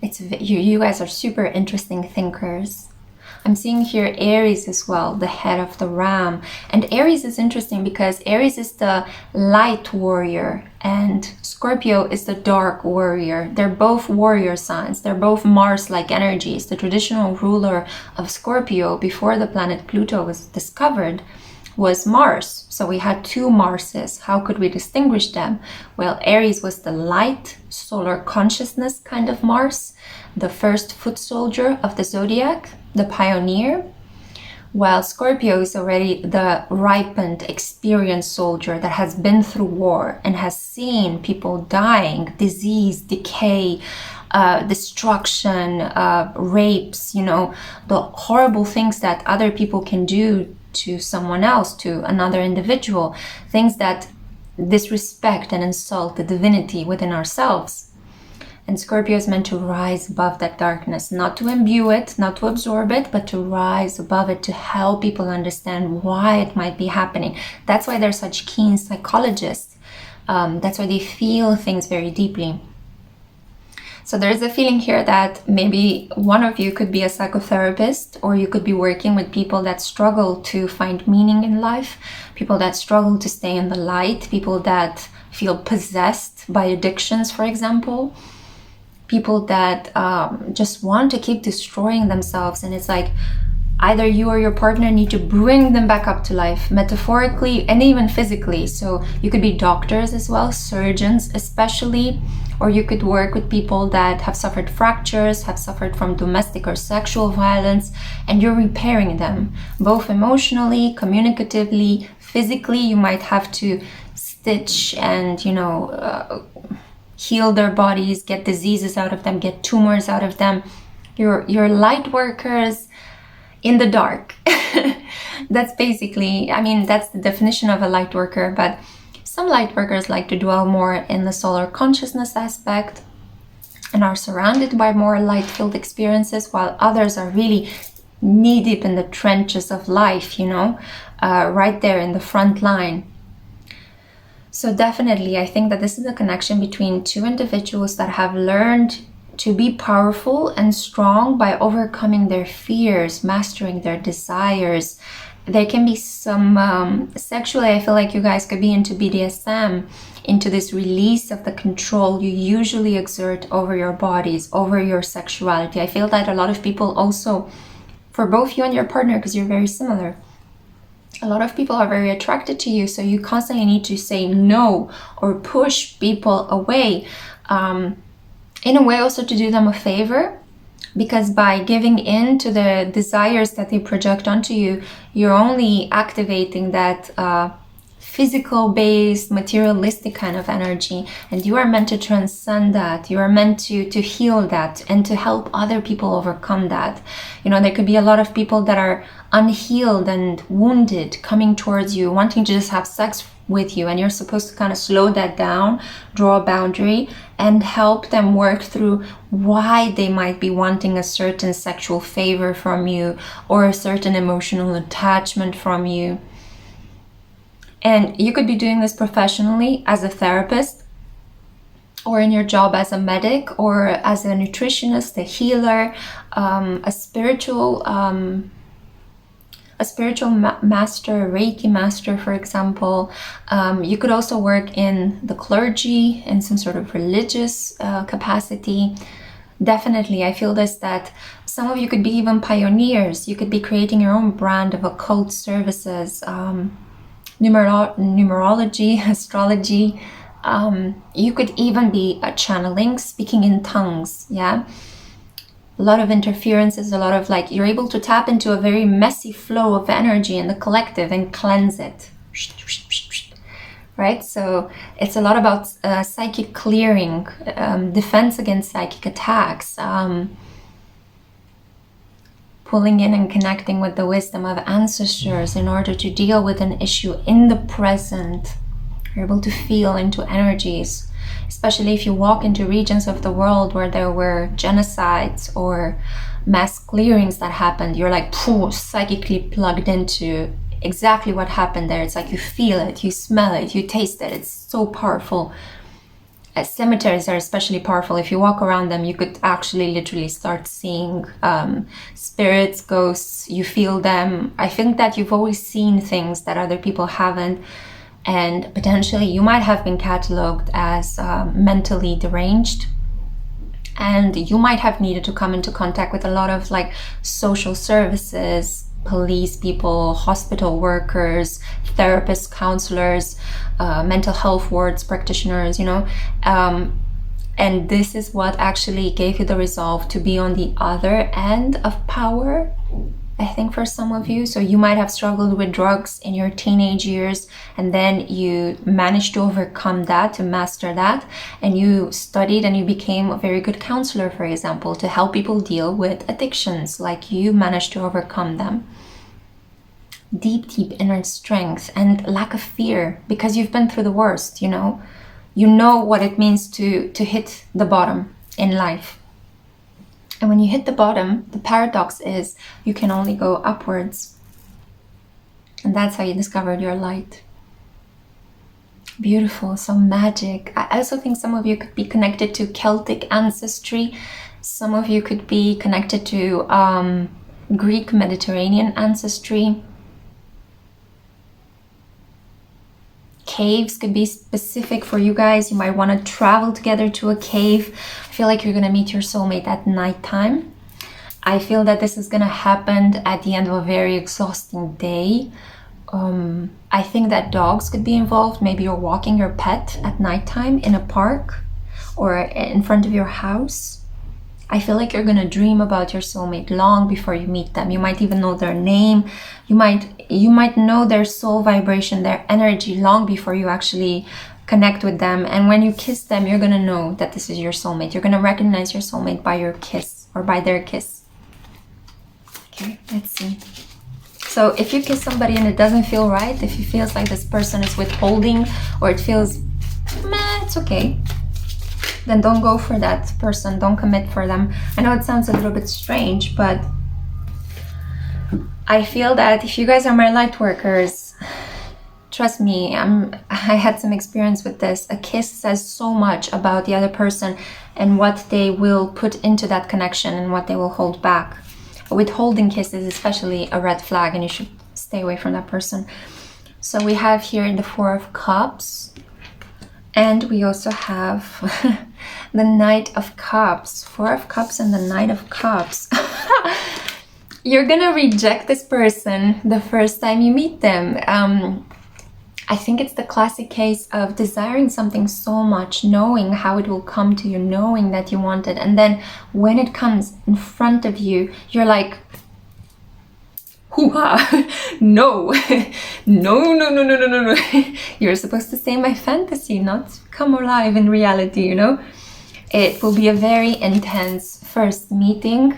Speaker 1: You guys are super interesting thinkers. I'm seeing here Aries as well, the head of the ram. And Aries is interesting because Aries is the light warrior and Scorpio is the dark warrior. They're both warrior signs. They're both Mars-like energies. The traditional ruler of Scorpio before the planet Pluto was discovered was Mars. So we had two Marses. How could we distinguish them? Well, Aries was the light, solar consciousness kind of Mars, the first foot soldier of the zodiac, the pioneer, while Scorpio is already the ripened, experienced soldier that has been through war and has seen people dying, disease, decay, destruction, rapes, you know, the horrible things that other people can do to someone else, to another individual, things that disrespect and insult the divinity within ourselves. And Scorpio is meant to rise above that darkness, not to imbue it, not to absorb it, but to rise above it, to help people understand why it might be happening. That's why they're such keen psychologists. That's why they feel things very deeply. So there's a feeling here that maybe one of you could be a psychotherapist, or you could be working with people that struggle to find meaning in life, people that struggle to stay in the light, people that feel possessed by addictions, for example, people that just want to keep destroying themselves. And it's like either you or your partner need to bring them back up to life, metaphorically and even physically. So you could be doctors as well, surgeons especially, or you could work with people that have suffered fractures, have suffered from domestic or sexual violence, and you're repairing them, both emotionally, communicatively, physically. You might have to stitch and, you know, heal their bodies, get diseases out of them, get tumors out of them. You're light workers in the dark. That's basically, I mean, that's the definition of a light worker, but some light workers like to dwell more in the solar consciousness aspect and are surrounded by more light-filled experiences, while others are really knee-deep in the trenches of life, you know, right there in the front line. So definitely, I think that this is a connection between two individuals that have learned to be powerful and strong by overcoming their fears, mastering their desires. There can be some, sexually, I feel like you guys could be into BDSM, into this release of the control you usually exert over your bodies, over your sexuality. I feel that a lot of people also, for both you and your partner, because you're very similar, a lot of people are very attracted to you, so you constantly need to say no or push people away. In a way also to do them a favor, because by giving in to the desires that they project onto you, you're only activating that physical-based, materialistic kind of energy, and you are meant to transcend that. You are meant to heal that and to help other people overcome that. You know, there could be a lot of people that are unhealed and wounded coming towards you, wanting to just have sex with you, and you're supposed to kind of slow that down, draw a boundary, and help them work through why they might be wanting a certain sexual favor from you or a certain emotional attachment from you. And you could be doing this professionally as a therapist, or in your job as a medic, or as a nutritionist, a healer, a spiritual master, Reiki master, for example. You could also work in the clergy, in some sort of religious capacity. Definitely, I feel this, that some of you could be even pioneers. You could be creating your own brand of occult services, numerology, astrology. You could even be channeling, speaking in tongues, yeah? A lot of interferences, a lot of like, you're able to tap into a very messy flow of energy in the collective and cleanse it, right? So it's a lot about psychic clearing, defense against psychic attacks, pulling in and connecting with the wisdom of ancestors in order to deal with an issue in the present. You're able to feel into energies, especially if you walk into regions of the world where there were genocides or mass clearings that happened. You're like psychically plugged into exactly what happened there. It's like you feel it, you smell it, you taste it. It's so powerful. Cemeteries are especially powerful. If you walk around them, you could actually literally start seeing spirits, ghosts. You feel them. I think that you've always seen things that other people haven't, and potentially you might have been catalogued as mentally deranged, and you might have needed to come into contact with a lot of like social services, police people, hospital workers, therapists, counselors, mental health wards practitioners, you know, and this is what actually gave you the resolve to be on the other end of power, I think, for some of you. So you might have struggled with drugs in your teenage years, and then you managed to overcome that, to master that, and you studied and you became a very good counselor, for example, to help people deal with addictions, like you managed to overcome them. Deep inner strength and lack of fear, because you've been through the worst, you know what it means to hit the bottom in life. And when you hit the bottom, the paradox is you can only go upwards. And that's how you discovered your light. Beautiful, so magic. I also think some of you could be connected to Celtic ancestry. Some of you could be connected to Greek Mediterranean ancestry. Caves could be specific for you guys. You might want to travel together to a cave. I feel like you're going to meet your soulmate at nighttime. I feel that this is going to happen at the end of a very exhausting day. I think that dogs could be involved. Maybe you're walking your pet at nighttime in a park or in front of your house. I feel like you're gonna dream about your soulmate long before you meet them. You might even know their name. You might know their soul vibration, their energy long before you actually connect with them. And when you kiss them, you're gonna know that this is your soulmate. You're gonna recognize your soulmate by your kiss or by their kiss. Okay, let's see. So if you kiss somebody and it doesn't feel right, if it feels like this person is withholding or it feels, meh, it's okay, then don't go for that person. Don't commit for them. I know it sounds a little bit strange, but I feel that if you guys are my light workers, trust me, I had some experience with this. A kiss says so much about the other person and what they will put into that connection and what they will hold back. Withholding kisses, especially a red flag, and you should stay away from that person. So we have here the Four of Cups, and we also have the Knight of Cups. Four of Cups and the Knight of Cups. You're gonna reject this person the first time you meet them. I think it's the classic case of desiring something so much, knowing how it will come to you, knowing that you want it, and then when it comes in front of you, you're like, hoo-ha, no, no. You're supposed to say my fantasy, not come alive in reality, you know? It will be a very intense first meeting.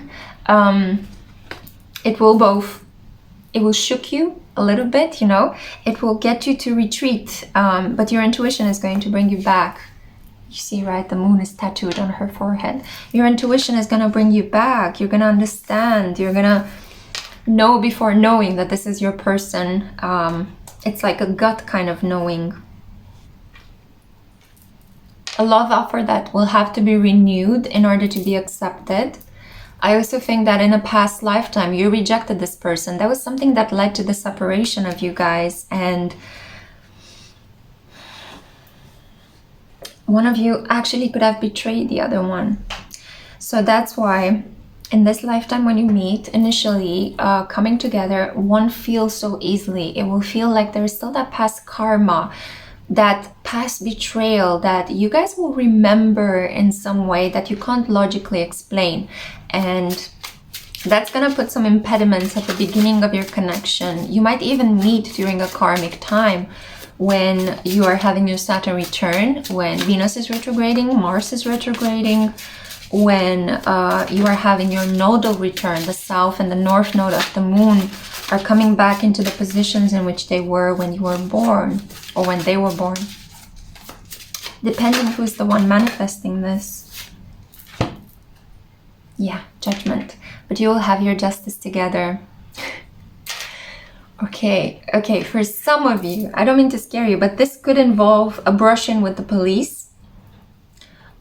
Speaker 1: It will shook you a little bit, you know? It will get you to retreat, but your intuition is going to bring you back. You see, right? The moon is tattooed on her forehead. Your intuition is going to bring you back. You're going to understand. You're going to know before knowing that this is your person. It's like a gut kind of knowing. A love offer that will have to be renewed in order to be accepted. I also think that in a past lifetime, you rejected this person. That was something that led to the separation of you guys. And one of you actually could have betrayed the other one. So that's why in this lifetime, when you meet initially, coming together won't feel so easily. It will feel like there's still that past karma, that past betrayal that you guys will remember in some way that you can't logically explain. And that's gonna put some impediments at the beginning of your connection. You might even meet during a karmic time when you are having your Saturn return, when Venus is retrograding, Mars is retrograding, when you are having your nodal return, the south and the north node of the moon are coming back into the positions in which they were when you were born, or when they were born, depending who's the one manifesting this. Yeah, judgment. But you will have your justice together. Okay, for some of you, I don't mean to scare you, but this could involve a brush-in with the police.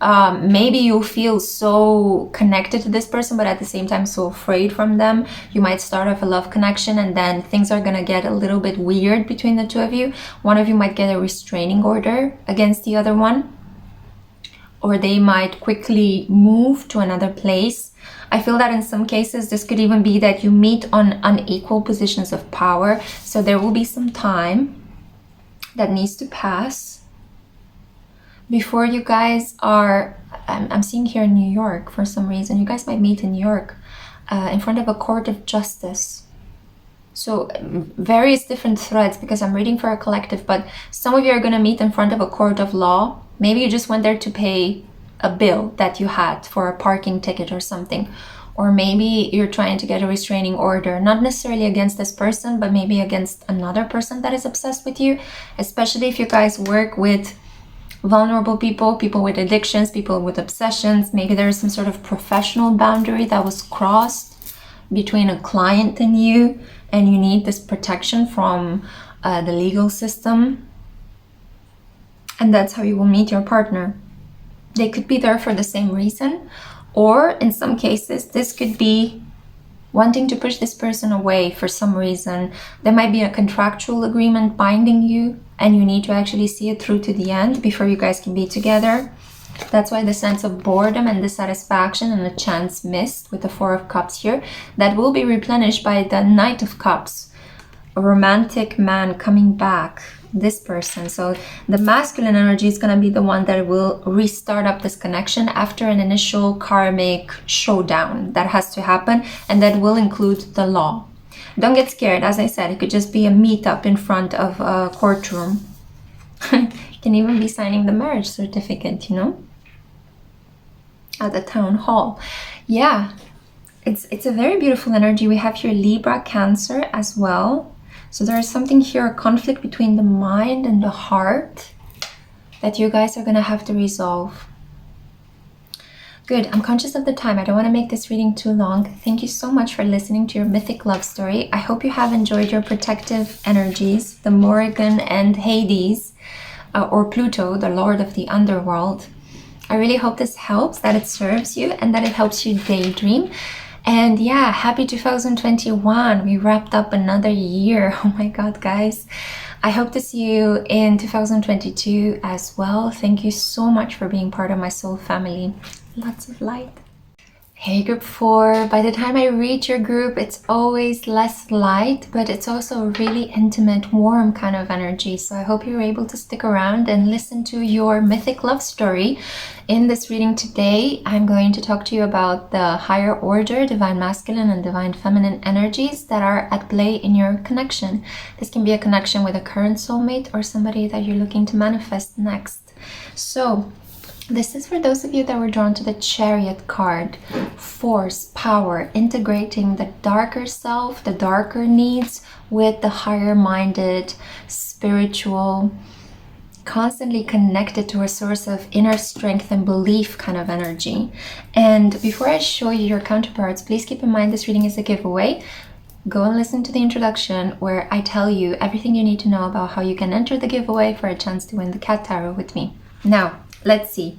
Speaker 1: Maybe you feel so connected to this person, but at the same time so afraid from them. You might start off a love connection and then things are gonna get a little bit weird between the two of you. One of you might get a restraining order against the other one, or they might quickly move to another place. I feel that in some cases this could even be that you meet on unequal positions of power, so there will be some time that needs to pass before you guys are, I'm seeing here in New York for some reason, you guys might meet in New York in front of a court of justice. So various different threads, because I'm reading for a collective, but some of you are going to meet in front of a court of law. Maybe you just went there to pay a bill that you had for a parking ticket or something. Or maybe you're trying to get a restraining order, not necessarily against this person, but maybe against another person that is obsessed with you, especially if you guys work with vulnerable people, people with addictions, people with obsessions. Maybe there is some sort of professional boundary that was crossed between a client and you need this protection from the legal system. And that's how you will meet your partner. They could be there for the same reason, or in some cases, this could be wanting to push this person away for some reason. There might be a contractual agreement binding you, and you need to actually see it through to the end before you guys can be together. That's why the sense of boredom and dissatisfaction and a chance missed with the Four of Cups here, that will be replenished by the Knight of Cups. A romantic man coming back, this person. So the masculine energy is going to be the one that will restart up this connection after an initial karmic showdown that has to happen, and that will include the law. Don't get scared. As I said, it could just be a meetup in front of a courtroom. You can even be signing the marriage certificate, you know, at the town hall. Yeah, it's a very beautiful energy. We have here Libra, Cancer as well. So there is something here, a conflict between the mind and the heart that you guys are going to have to resolve. Good. I'm conscious of the time. I don't want to make this reading too long. Thank you so much for listening to your mythic love story. I hope you have enjoyed your protective energies, the Morrigan and Hades, or Pluto, the Lord of the Underworld. I really hope this helps, that it serves you, and that it helps you daydream. And yeah, happy 2021. We wrapped up another year. Oh my God, guys. I hope to see you in 2022 as well. Thank you so much for being part of my soul family. Lots of light. Hey group 4, by the time I reach your group, it's always less light, but it's also a really intimate, warm kind of energy. So I hope you're able to stick around and listen to your mythic love story. In this reading today, I'm going to talk to you about the higher order, divine masculine and divine feminine energies that are at play in your connection. This can be a connection with a current soulmate or somebody that you're looking to manifest next. So this is for those of you that were drawn to the Chariot card. Force, power, integrating the darker self, the darker needs with the higher minded, spiritual, constantly connected to a source of inner strength and belief kind of energy. And before I show you your counterparts, please keep in mind this reading is a giveaway. Go and listen to the introduction where I tell you everything you need to know about how you can enter the giveaway for a chance to win the Cat Tarot with me. Now, let's see.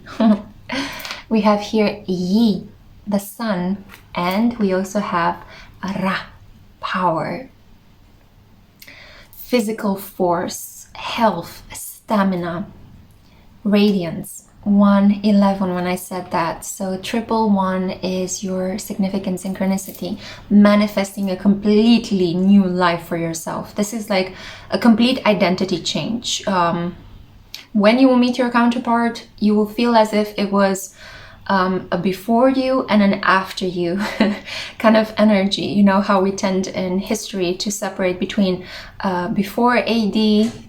Speaker 1: We have here Yi, the sun, and we also have Ra, power, physical force, health, stamina, radiance. 111 when I said that. So 111 is your significant synchronicity, manifesting a completely new life for yourself. This is like a complete identity change. When you will meet your counterpart, you will feel as if it was a before you and an after you kind of energy. You know how we tend in history to separate between before AD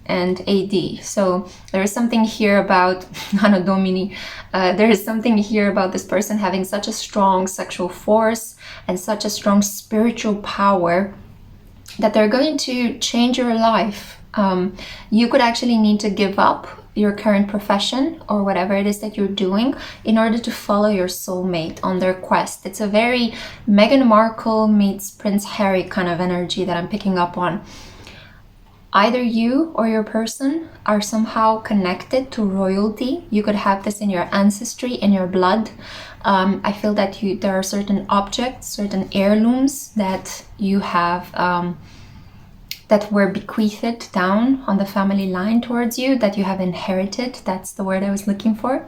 Speaker 1: and AD. So there is something here about Anno Domini. There is something here about this person having such a strong sexual force and such a strong spiritual power that they're going to change your life. You could actually need to give up your current profession or whatever it is that you're doing in order to follow your soulmate on their quest. It's a very Meghan Markle meets Prince Harry kind of energy that I'm picking up on. Either you or your person are somehow connected to royalty. You could have this in your ancestry, in your blood. I feel that there are certain objects, certain heirlooms that you have that were bequeathed down on the family line towards you, that you have inherited. That's the word I was looking for.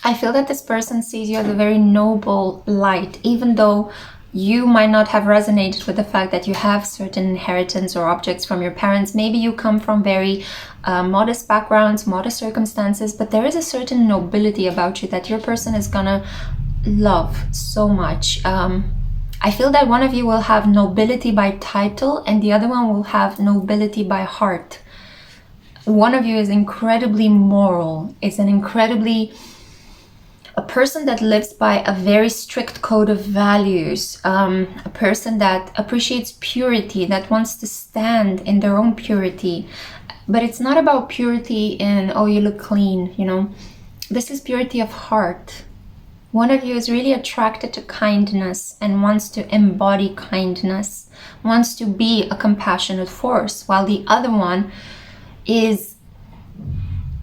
Speaker 1: I feel that this person sees you as a very noble light, even though you might not have resonated with the fact that you have certain inheritance or objects from your parents. Maybe you come from very modest backgrounds, modest circumstances, but there is a certain nobility about you that your person is gonna love so much. I feel that one of you will have nobility by title and the other one will have nobility by heart. One of you is incredibly moral, is a person that lives by a very strict code of values, a person that appreciates purity, that wants to stand in their own purity. But it's not about purity in, oh, you look clean, you know. This is purity of heart. One of you is really attracted to kindness and wants to embody kindness, wants to be a compassionate force, while the other one is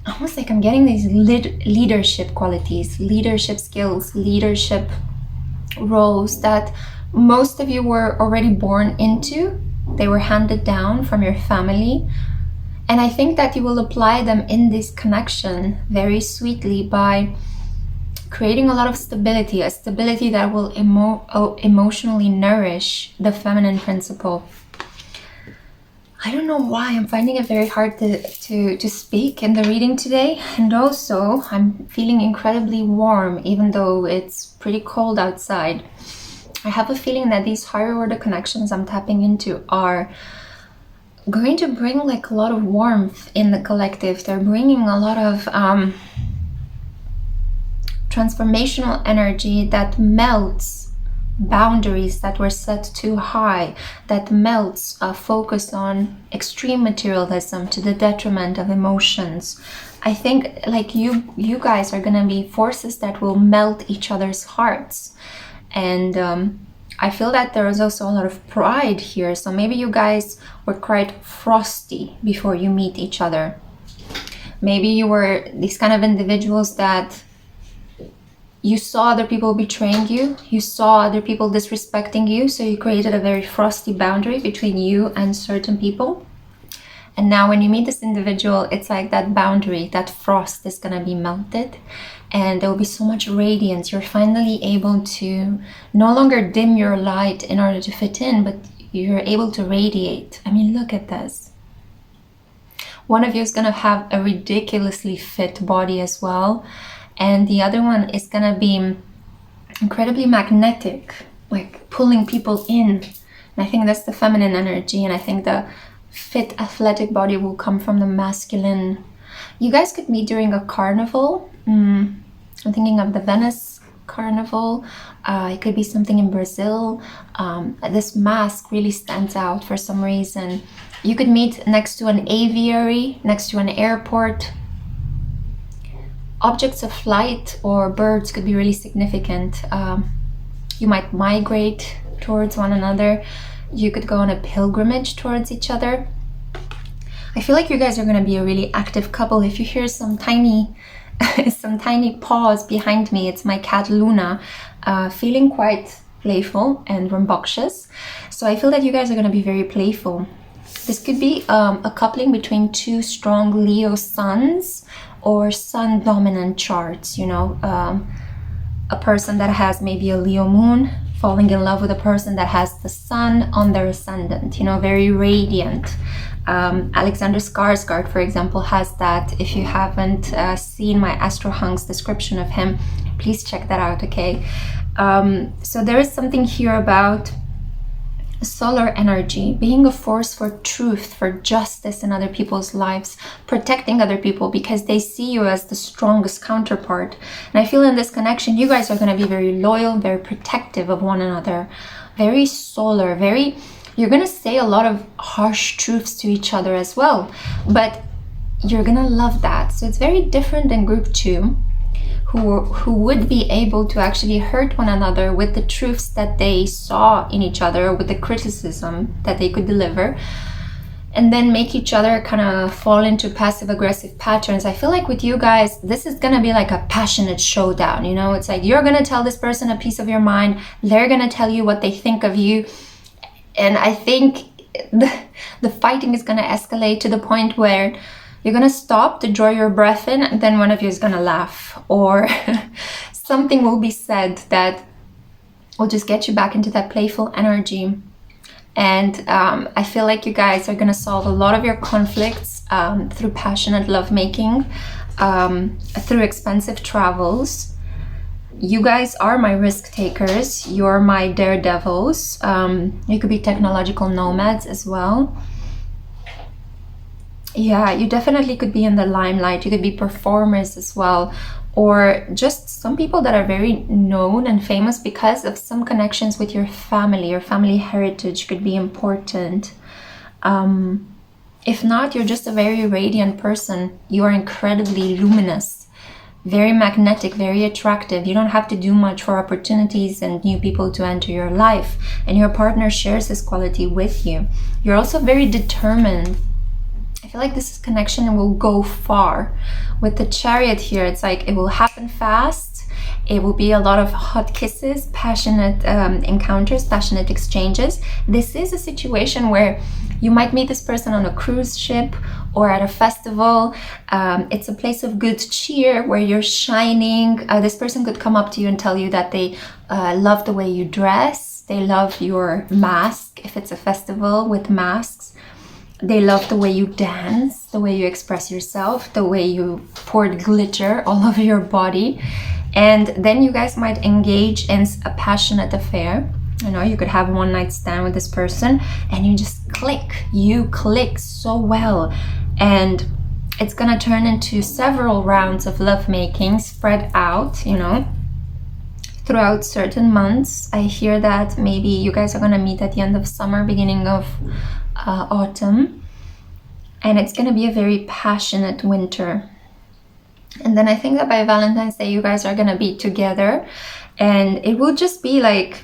Speaker 1: almost like, I'm getting these leadership qualities, leadership skills, leadership roles that most of you were already born into. They were handed down from your family. And I think that you will apply them in this connection very sweetly by creating a lot of stability, a stability that will emotionally nourish the feminine principle. I don't know why I'm finding it very hard to speak in the reading today. And also I'm feeling incredibly warm, even though it's pretty cold outside. I have a feeling that these higher order connections I'm tapping into are going to bring like a lot of warmth in the collective. They're bringing a lot of transformational energy that melts boundaries that were set too high, that melts a focus on extreme materialism to the detriment of emotions. I think like you guys are gonna be forces that will melt each other's hearts. And I feel that there is also a lot of pride here. So maybe you guys were quite frosty before you meet each other. Maybe you were these kind of individuals that you saw other people betraying you, you saw other people disrespecting you, so you created a very frosty boundary between you and certain people. And now when you meet this individual, it's like that boundary, that frost is gonna be melted, and there will be so much radiance. You're finally able to no longer dim your light in order to fit in, but you're able to radiate. I mean, look at this. One of you is gonna have a ridiculously fit body as well, and the other one is gonna be incredibly magnetic, like pulling people in. And I think that's the feminine energy, and I think the fit athletic body will come from the masculine. You guys could meet during a carnival. I'm thinking of the Venice carnival. It could be something in Brazil. This mask really stands out for some reason. You could meet next to an aviary, next to an airport. Objects of flight or birds could be really significant. You might migrate towards one another. You could go on a pilgrimage towards each other. I feel like you guys are going to be a really active couple. If you hear some tiny paws behind me, it's my cat Luna, feeling quite playful and rambunctious. So I feel that you guys are going to be very playful. This could be a coupling between two strong Leo suns or sun dominant charts, you know, a person that has maybe a Leo moon falling in love with a person that has the sun on their ascendant, you know, very radiant. Alexander Skarsgård, for example, has that. If you haven't seen my Astro Hunks description of him, please check that out, okay? So there is something here about solar energy, being a force for truth, for justice in other people's lives, protecting other people because they see you as the strongest counterpart. And I feel in this connection, you guys are going to be very loyal, very protective of one another, very solar, very... You're going to say a lot of harsh truths to each other as well, but you're going to love that. So it's very different than group 2, who would be able to actually hurt one another with the truths that they saw in each other, with the criticism that they could deliver, and then make each other kind of fall into passive-aggressive patterns. I feel like with you guys, this is going to be like a passionate showdown, you know? It's like you're going to tell this person a piece of your mind, they're going to tell you what they think of you, and I think the fighting is going to escalate to the point where you're going to stop to draw your breath in, and then one of you is going to laugh, or something will be said that will just get you back into that playful energy. And I feel like you guys are going to solve a lot of your conflicts through passionate lovemaking, through expensive travels. You guys are my risk takers. You're my daredevils. You could be technological nomads as well. Yeah, you definitely could be in the limelight. You could be performers as well, or just some people that are very known and famous because of some connections with your family. Your family heritage could be important. If not, you're just a very radiant person. You are incredibly luminous, very magnetic, very attractive. You don't have to do much for opportunities and new people to enter your life. And your partner shares this quality with you. You're also very determined. I feel like this connection will go far. With the Chariot here, it's like it will happen fast. It will be a lot of hot kisses, passionate encounters, passionate exchanges. This is a situation where you might meet this person on a cruise ship or at a festival. It's a place of good cheer where you're shining. This person could come up to you and tell you that they love the way you dress. They love your mask, if it's a festival with masks. They love the way you dance, the way you express yourself, the way you poured glitter all over your body. And then you guys might engage in a passionate affair. You know, you could have a one-night stand with this person and you just click. You click so well. And it's gonna turn into several rounds of lovemaking spread out, you know, throughout certain months. I hear that maybe you guys are gonna meet at the end of summer, beginning of autumn. And it's gonna be a very passionate winter. And then I think that by Valentine's Day, you guys are gonna be together and it will just be like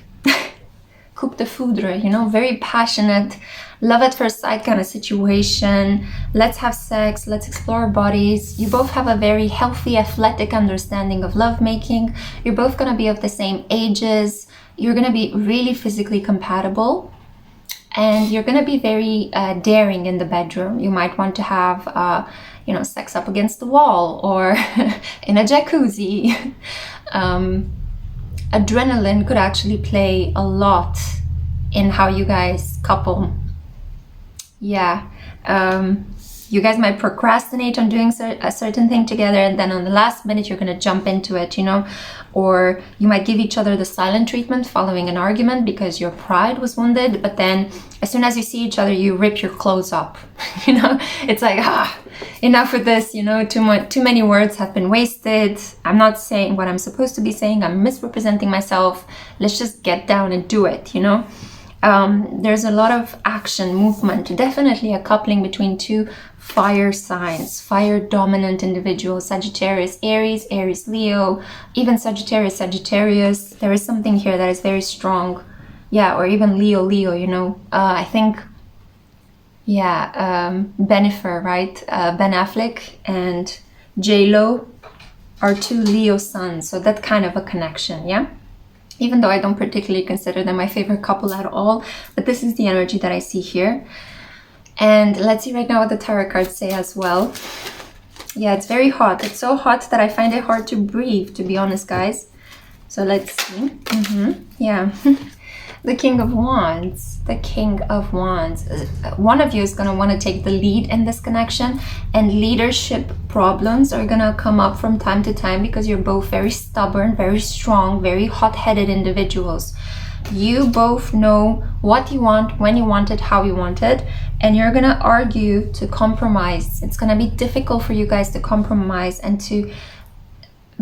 Speaker 1: coup de foudre, you know, very passionate, love at first sight kind of situation. Let's have sex, let's explore bodies. You both have a very healthy, athletic understanding of lovemaking. You're both gonna be of the same ages. You're gonna be really physically compatible. And you're gonna be very daring in the bedroom. You might want to have you know, sex up against the wall or in a jacuzzi. Adrenaline could actually play a lot in how you guys couple. Yeah, you guys might procrastinate on doing a certain thing together, and then on the last minute you're gonna jump into it, you know, or you might give each other the silent treatment following an argument because your pride was wounded, but then as soon as you see each other, you rip your clothes up. You know, it's like, enough with this, you know, too many words have been wasted. I'm not saying what I'm supposed to be saying. I'm misrepresenting myself. Let's just get down and do it, you know. There's a lot of action, movement, definitely a coupling between two fire signs, fire dominant individuals, Sagittarius, Aries, Aries, Leo, even Sagittarius, Sagittarius. There is something here that is very strong. Yeah, or even Leo, Leo, you know. I think, yeah, Bennifer, right? Ben Affleck and J-Lo are two Leo suns. So that kind of a connection, yeah? Even though I don't particularly consider them my favorite couple at all, but this is the energy that I see here. And let's see right now what the tarot cards say as well. Yeah, it's very hot. It's so hot that I find it hard to breathe, to be honest, guys. So let's see. Yeah. The King of Wands. The King of Wands. One of you is going to want to take the lead in this connection, and leadership problems are going to come up from time to time because you're both very stubborn, very strong, very hot-headed individuals. You both know what you want, when you want it, how you want it, and you're going to argue to compromise. It's going to be difficult for you guys to compromise and to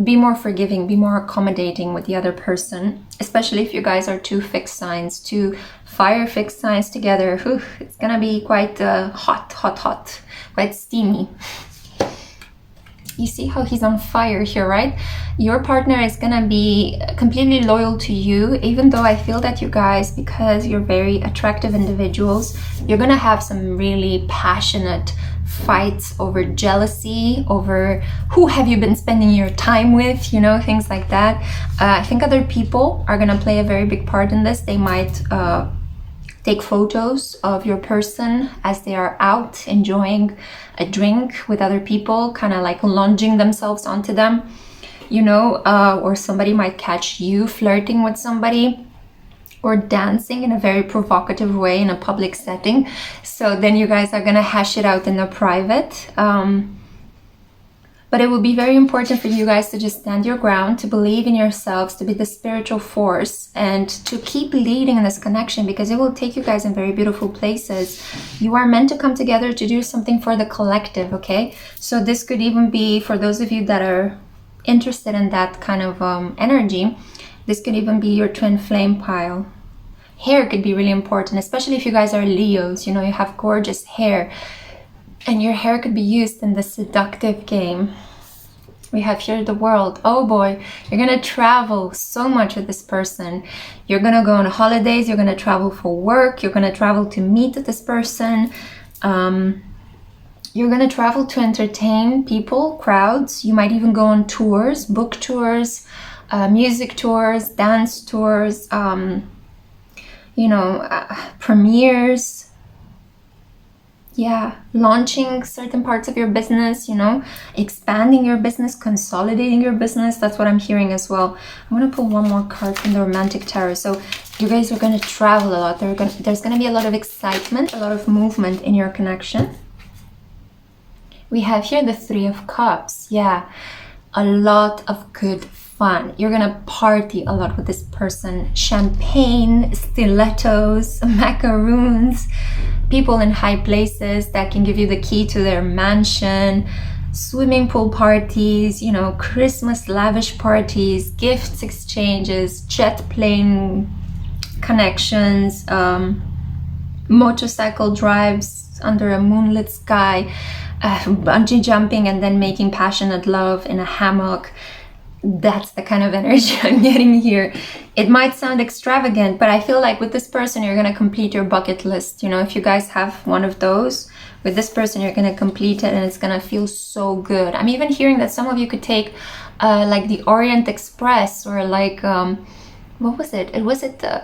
Speaker 1: be more forgiving, be more accommodating with the other person, especially if you guys are two fixed signs, two fire fixed signs together. Whew, it's gonna be quite hot, quite steamy. You see how he's on fire here, right? Your partner is gonna be completely loyal to you, even though I feel that you guys, because you're very attractive individuals, you're gonna have some really passionate fights over jealousy, over who have you been spending your time with, you know, things like that. I think other people are gonna play a very big part in this. They might take photos of your person as they are out enjoying a drink with other people, kind of like lunging themselves onto them, you know, or somebody might catch you flirting with somebody or dancing in a very provocative way in a public setting. So then you guys are gonna hash it out in the private. But it will be very important for you guys to just stand your ground, to believe in yourselves, to be the spiritual force, and to keep leading in this connection, because it will take you guys in very beautiful places. You are meant to come together to do something for the collective, okay? So this could even be, for those of you that are interested in that kind of energy, this could even be your twin flame pile. Hair could be really important, especially if you guys are Leos, you know, you have gorgeous hair. And your hair could be used in the seductive game. We have here the world. Oh boy, you're gonna travel so much with this person. You're gonna go on holidays, you're gonna travel for work, you're gonna travel to meet this person. You're gonna travel to entertain people, crowds. You might even go on tours, book tours, music tours, dance tours, premieres. Yeah, launching certain parts of your business, expanding your business, consolidating your business. That's what I'm hearing as well. I'm going to pull one more card from the Romantic Tarot. So you guys are going to travel a lot. There's going to be a lot of excitement, a lot of movement in your connection. We have here the Three of Cups. Yeah, a lot of good fun. You're going to party a lot with this person. Champagne, stilettos, macaroons, people in high places that can give you the key to their mansion, swimming pool parties, Christmas lavish parties, gifts exchanges, jet plane connections, motorcycle drives under a moonlit sky, bungee jumping, and then making passionate love in a hammock. That's the kind of energy I'm getting here. It might sound extravagant, but I feel like with this person, you're going to complete your bucket list. If you guys have one of those, with this person, you're going to complete it and it's going to feel so good. I'm even hearing that some of you could take like the Orient Express, or like, what was it? Was it the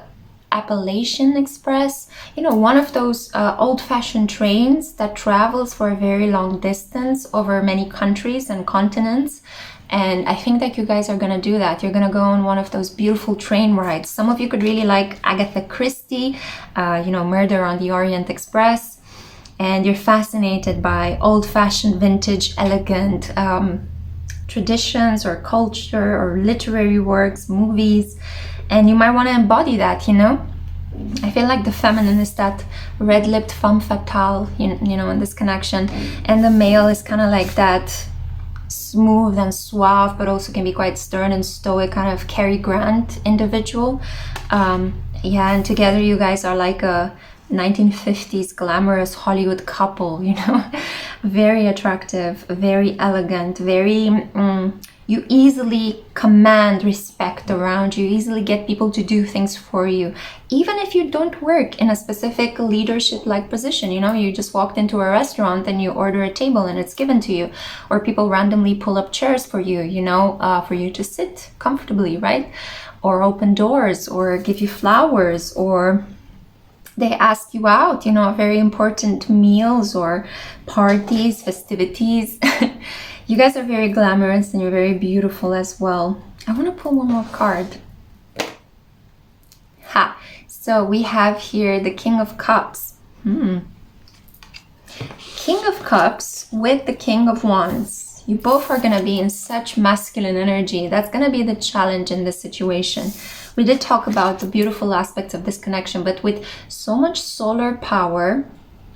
Speaker 1: Appalachian Express? One of those old-fashioned trains that travels for a very long distance over many countries and continents. And I think that you guys are going to do that. You're going to go on one of those beautiful train rides. Some of you could really like Agatha Christie, Murder on the Orient Express. And you're fascinated by old-fashioned, vintage, elegant traditions or culture or literary works, movies. And you might want to embody that, I feel like the feminine is that red-lipped femme fatale, in this connection. And the male is kind of like that smooth and suave, but also can be quite stern and stoic, kind of Cary Grant individual. And together you guys are like a 1950s glamorous Hollywood couple, very attractive, very elegant, very you easily command respect around you, easily get people to do things for you, even if you don't work in a specific leadership like position. You just walked into a restaurant and you order a table and it's given to you, or people randomly pull up chairs for you, for you to sit comfortably, right? Or open doors, or give you flowers, or they ask you out, very important meals or parties, festivities. You guys are very glamorous and you're very beautiful as well. I want to pull one more card. So we have here the King of Cups. King of Cups with the King of Wands. You both are going to be in such masculine energy. That's going to be the challenge in this situation. We did talk about the beautiful aspects of this connection, but with so much solar power,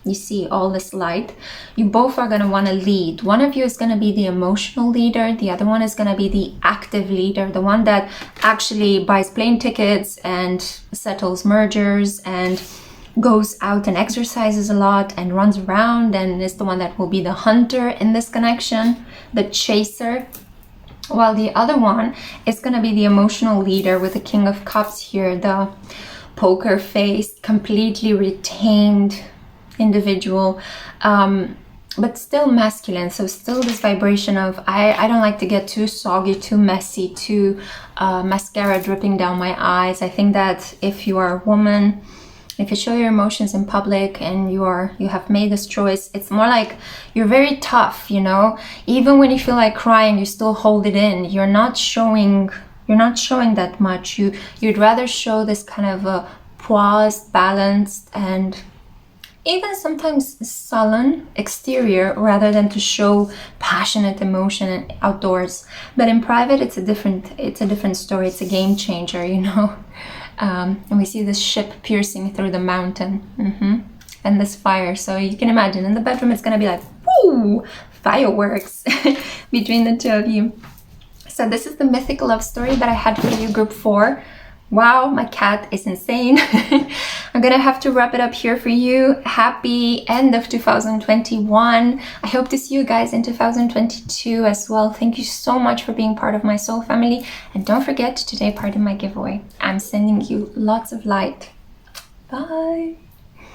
Speaker 1: you see all this light, you both are going to want to lead. One of you is going to be the emotional leader. The other one is going to be the active leader, the one that actually buys plane tickets and settles mergers and goes out and exercises a lot and runs around, and is the one that will be the hunter in this connection, the chaser. While the other one is going to be the emotional leader with the King of Cups here, the poker face, completely retained individual, but still masculine. So still this vibration of I don't like to get too soggy, too messy, too mascara dripping down my eyes. I think that if you are a woman, if you show your emotions in public and you have made this choice, it's more like you're very tough, even when you feel like crying, you still hold it in. You're not showing that much. You'd rather show this kind of a poised, balanced, and even sometimes sullen exterior, rather than to show passionate emotion outdoors. But in private, it's a different story. It's a game changer, and we see this ship piercing through the mountain, and this fire. So you can imagine in the bedroom, it's gonna be like, woo, fireworks between the two of you. So this is the mythic love story that I had for you, group 4. Wow, my cat is insane. I'm gonna have to wrap it up here for you. Happy end of 2021. I hope to see you guys in 2022 as well. Thank you so much for being part of my soul family. And don't forget to take part in my giveaway. I'm sending you lots of light. Bye.